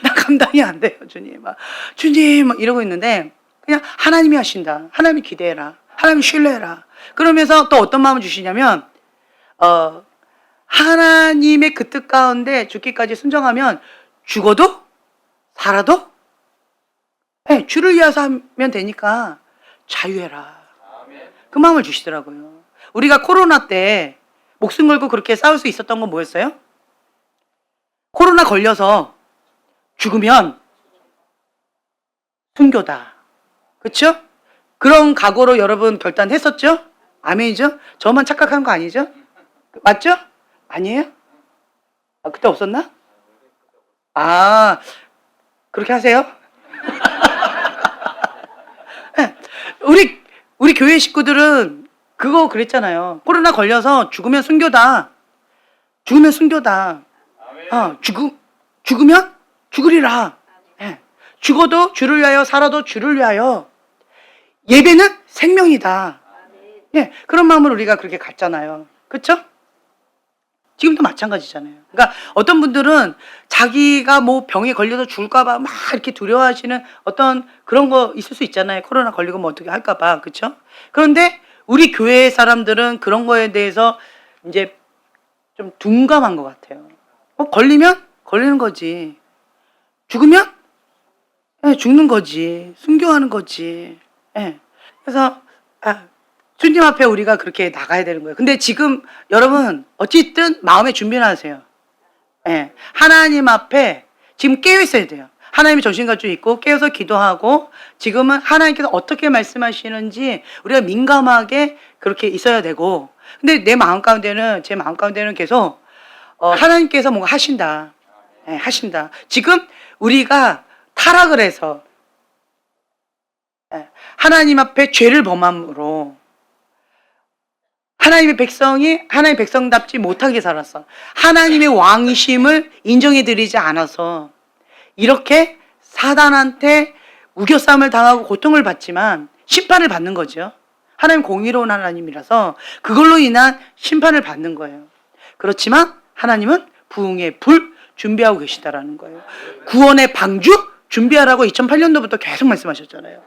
A: 나 감당이 안 돼요. 주님 막 이러고 있는데 그냥 하나님이 하신다. 하나님 기대해라. 하나님 신뢰해라. 그러면서 또 어떤 마음을 주시냐면 하나님의 그 뜻 가운데 죽기까지 순종하면 죽어도 살아도 네, 주를 위해서 하면 되니까 자유해라. 그 마음을 주시더라고요. 우리가 코로나 때 목숨 걸고 그렇게 싸울 수 있었던 건 뭐였어요? 코로나 걸려서 죽으면 순교다. 그렇죠? 그런 각오로 여러분 결단했었죠? 아멘이죠? 저만 착각한 거 아니죠? 맞죠? 아니에요? 그때 없었나? 그렇게 하세요? 우리 교회 식구들은 그거 그랬잖아요. 코로나 걸려서 죽으면 순교다. 죽으면 순교다. 죽으면 죽으리라. 네. 죽어도 주를 위하여 살아도 주를 위하여. 예배는 생명이다. 예, 그런 마음으로 우리가 그렇게 갔잖아요. 그렇죠? 지금도 마찬가지잖아요. 그러니까 어떤 분들은 자기가 뭐 병에 걸려서 죽을까봐 막 이렇게 두려워하시는 어떤 그런 거 있을 수 있잖아요. 코로나 걸리고 뭐 어떻게 할까봐. 그렇죠? 그런데 우리 교회 사람들은 그런 거에 대해서 이제 좀 둔감한 것 같아요. 걸리면 걸리는 거지. 죽으면 죽는 거지. 순교하는 거지. 예. 그래서 주님 앞에 우리가 그렇게 나가야 되는 거예요. 근데 지금 여러분 어쨌든 마음의 준비를 하세요. 예. 하나님 앞에 지금 깨어 있어야 돼요. 하나님이 정신 가지고 있고 깨어서 기도하고 지금은 하나님께서 어떻게 말씀하시는지 우리가 민감하게 그렇게 있어야 되고, 근데 제 마음 가운데는 계속 하나님께서 뭔가 하신다. 예, 하신다. 지금 우리가 타락을 해서 하나님 앞에 죄를 범함으로 하나님의 백성이 하나님의 백성답지 못하게 살았어. 하나님의 왕이심을 인정해드리지 않아서 이렇게 사단한테 우겨싸움을 당하고 고통을 받지만 심판을 받는 거죠. 하나님 공의로운 하나님이라서 그걸로 인한 심판을 받는 거예요. 그렇지만 하나님은 부흥의 불 준비하고 계시다라는 거예요. 구원의 방주 준비하라고 2008년도부터 계속 말씀하셨잖아요.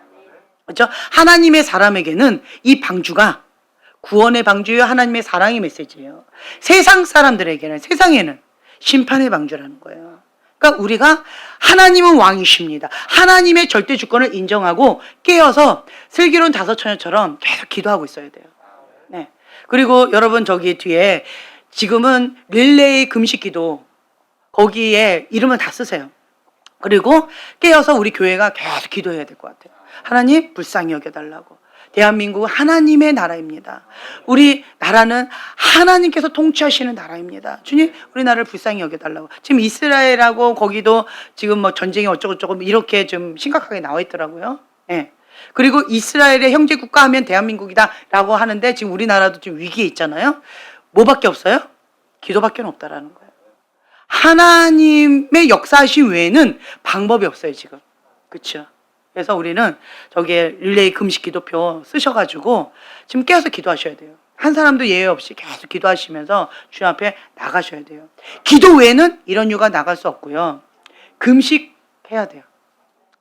A: 그렇죠? 하나님의 사람에게는 이 방주가 구원의 방주요 하나님의 사랑의 메시지예요. 세상 사람들에게는, 세상에는 심판의 방주라는 거예요. 그러니까 우리가 하나님은 왕이십니다. 하나님의 절대 주권을 인정하고 깨어서 슬기로운 다섯처녀처럼 계속 기도하고 있어야 돼요. 네. 그리고 여러분 저기 뒤에 지금은 릴레이 금식 기도 거기에 이름을 다 쓰세요. 그리고 깨어서 우리 교회가 계속 기도해야 될 것 같아요. 하나님 불쌍히 여겨달라고. 대한민국은 하나님의 나라입니다. 우리 나라는 하나님께서 통치하시는 나라입니다. 주님, 우리 나라를 불쌍히 여겨달라고. 지금 이스라엘하고 거기도 지금 뭐 전쟁이 어쩌고저쩌고 이렇게 좀 심각하게 나와 있더라고요. 예. 그리고 이스라엘의 형제 국가 하면 대한민국이다라고 하는데 지금 우리나라도 지금 위기에 있잖아요. 뭐밖에 없어요? 기도밖에 없다라는 거예요. 하나님의 역사하신 외에는 방법이 없어요, 지금. 그렇죠? 그래서 우리는 저기에 릴레이 금식 기도표 쓰셔가지고 지금 깨어서 기도하셔야 돼요. 한 사람도 예외 없이 계속 기도하시면서 주님 앞에 나가셔야 돼요. 기도 외에는 이런 이유가 나갈 수 없고요. 금식해야 돼요.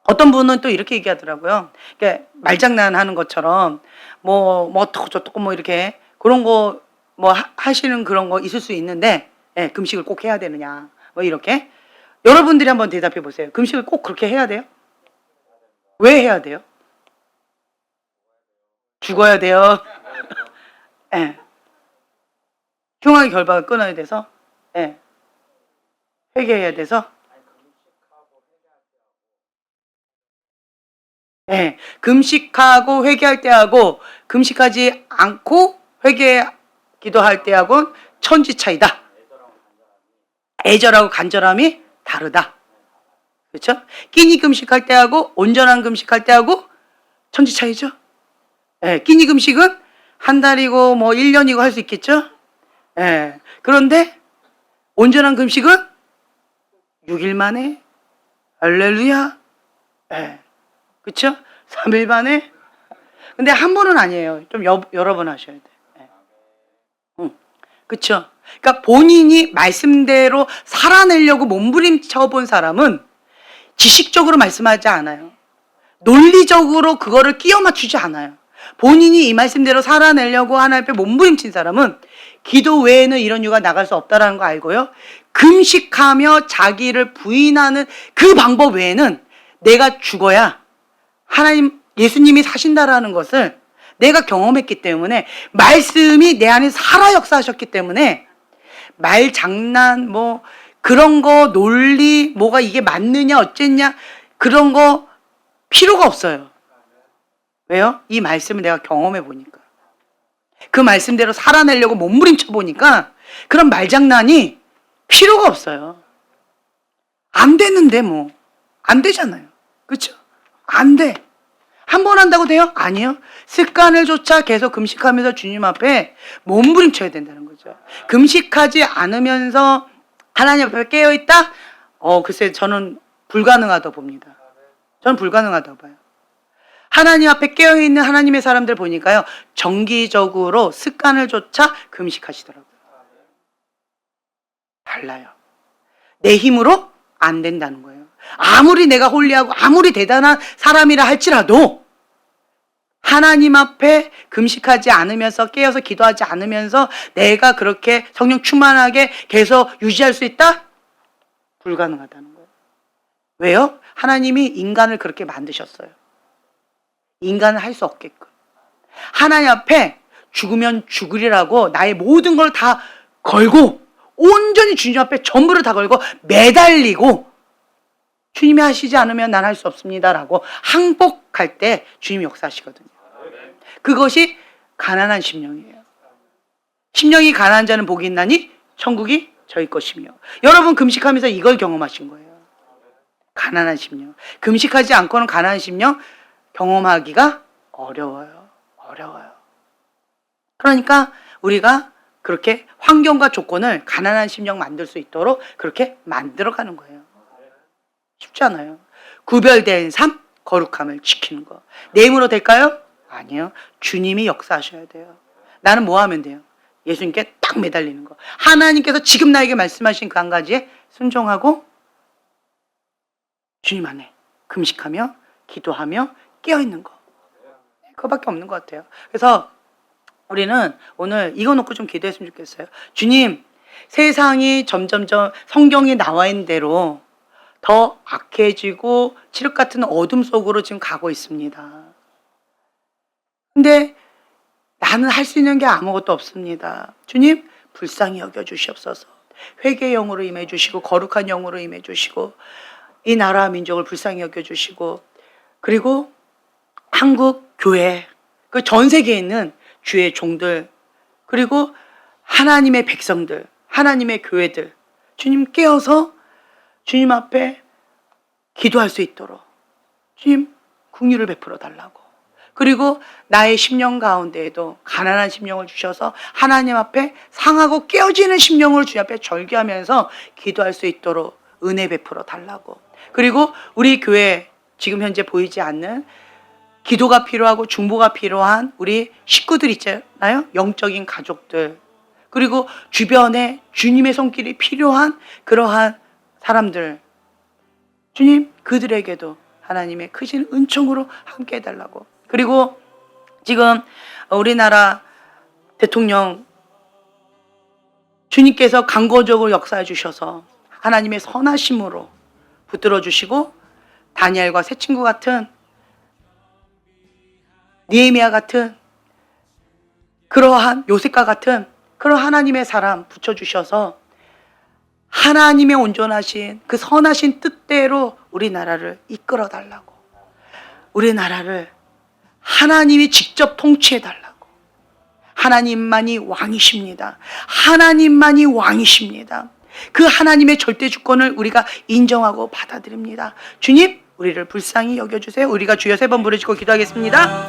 A: 어떤 분은 또 이렇게 얘기하더라고요. 그러니까 말장난하는 것처럼 뭐 어떻고 저떻고 뭐 이렇게 그런 거 뭐 하시는 그런 거 있을 수 있는데, 예, 금식을 꼭 해야 되느냐 뭐 이렇게. 여러분들이 한번 대답해 보세요. 금식을 꼭 그렇게 해야 돼요? 왜 해야 돼요? 죽어야 돼요. 예. 흉악의 결박을 끊어야 돼서, 예. 회개해야 돼서, 예. 금식하고 회개할 때 하고 금식하지 않고 기도할 때 하고 천지 차이다. 애절하고 간절함이 다르다. 그렇죠? 끼니 금식할 때 하고 온전한 금식할 때 하고 천지 차이죠. 예, 끼니 금식은 한 달이고 뭐 1년이고 할 수 있겠죠. 예, 그런데 온전한 금식은 6일 만에 할렐루야. 예, 그렇죠? 3일 만에. 근데 한 번은 아니에요. 좀 여러 번 하셔야 돼. 예. 그렇죠? 그러니까 본인이 말씀대로 살아내려고 몸부림쳐 본 사람은 지식적으로 말씀하지 않아요. 논리적으로 그거를 끼워 맞추지 않아요. 본인이 이 말씀대로 살아내려고 하나님 앞에 몸부림친 사람은 기도 외에는 이런 이유가 나갈 수 없다는 거 알고요. 금식하며 자기를 부인하는 그 방법 외에는 내가 죽어야 하나님, 예수님이 사신다라는 것을 내가 경험했기 때문에, 말씀이 내 안에 살아 역사하셨기 때문에 말 장난 뭐 그런 거 논리 뭐가 이게 맞느냐 어쨌냐 그런 거 필요가 없어요. 왜요? 이 말씀을 내가 경험해 보니까, 그 말씀대로 살아내려고 몸부림쳐 보니까 그런 말장난이 필요가 없어요. 안 되는데 뭐 안 되잖아요. 그렇죠? 안 돼. 한 번 한다고 돼요? 아니요. 습관을 조차 계속 금식하면서 주님 앞에 몸부림쳐야 된다는 거죠. 금식하지 않으면서 하나님 앞에 깨어있다? 글쎄 저는 불가능하다고 봅니다. 저는 불가능하다고 봐요. 하나님 앞에 깨어있는 하나님의 사람들 보니까요, 정기적으로 습관을 조차 금식하시더라고요. 달라요. 내 힘으로 안 된다는 거예요. 아무리 내가 홀리하고 아무리 대단한 사람이라 할지라도 하나님 앞에 금식하지 않으면서 깨어서 기도하지 않으면서 내가 그렇게 성령 충만하게 계속 유지할 수 있다? 불가능하다는 거예요. 왜요? 하나님이 인간을 그렇게 만드셨어요. 인간은 할 수 없게끔. 하나님 앞에 죽으면 죽으리라고 나의 모든 걸 다 걸고 온전히 주님 앞에 전부를 다 걸고 매달리고 주님이 하시지 않으면 난 할 수 없습니다라고 항복할 때 주님이 역사하시거든요. 그것이 가난한 심령이에요. 심령이 가난한 자는 복이 있나니 천국이 저희 것이며. 여러분 금식하면서 이걸 경험하신 거예요. 가난한 심령. 금식하지 않고는 가난한 심령 경험하기가 어려워요. 어려워요. 그러니까 우리가 그렇게 환경과 조건을 가난한 심령 만들 수 있도록 그렇게 만들어가는 거예요. 쉽지 않아요. 구별된 삶, 거룩함을 지키는 거. 내 힘으로 될까요? 아니요. 주님이 역사하셔야 돼요. 나는 뭐 하면 돼요? 예수님께 딱 매달리는 거. 하나님께서 지금 나에게 말씀하신 그 한 가지에 순종하고 주님 안에 금식하며 기도하며 깨어있는 거. 그거밖에 없는 것 같아요. 그래서 우리는 오늘 이거 놓고 좀 기도했으면 좋겠어요. 주님, 세상이 점점점 성경에 나와 있는 대로 더 악해지고 칠흑 같은 어둠 속으로 지금 가고 있습니다. 근데 나는 할 수 있는 게 아무것도 없습니다. 주님, 불쌍히 여겨주시옵소서. 회개의 영으로 임해주시고 거룩한 영으로 임해주시고 이 나라와 민족을 불쌍히 여겨주시고 그리고 한국 교회, 그 전 세계에 있는 주의 종들 그리고 하나님의 백성들, 하나님의 교회들 주님 깨어서 주님 앞에 기도할 수 있도록 주님 긍휼을 베풀어 달라고. 그리고 나의 심령 가운데에도 가난한 심령을 주셔서 하나님 앞에 상하고 깨어지는 심령을 주님 앞에 절규하면서 기도할 수 있도록 은혜 베풀어 달라고. 그리고 우리 교회 지금 현재 보이지 않는 기도가 필요하고 중보가 필요한 우리 식구들 있잖아요. 영적인 가족들. 그리고 주변에 주님의 손길이 필요한 그러한 사람들. 주님, 그들에게도 하나님의 크신 은총으로 함께 해달라고. 그리고 지금 우리나라 대통령 주님께서 강고적으로 역사해 주셔서 하나님의 선하심으로 붙들어 주시고 다니엘과 새 친구 같은 느헤미야 같은 그러한 요셉과 같은 그런 하나님의 사람 붙여주셔서 하나님의 온전하신 그 선하신 뜻대로 우리나라를 이끌어 달라고. 우리나라를 하나님이 직접 통치해 달라고. 하나님만이 왕이십니다. 하나님만이 왕이십니다. 그 하나님의 절대 주권을 우리가 인정하고 받아들입니다. 주님, 우리를 불쌍히 여겨주세요. 우리가 주여 3번 부르시고 기도하겠습니다.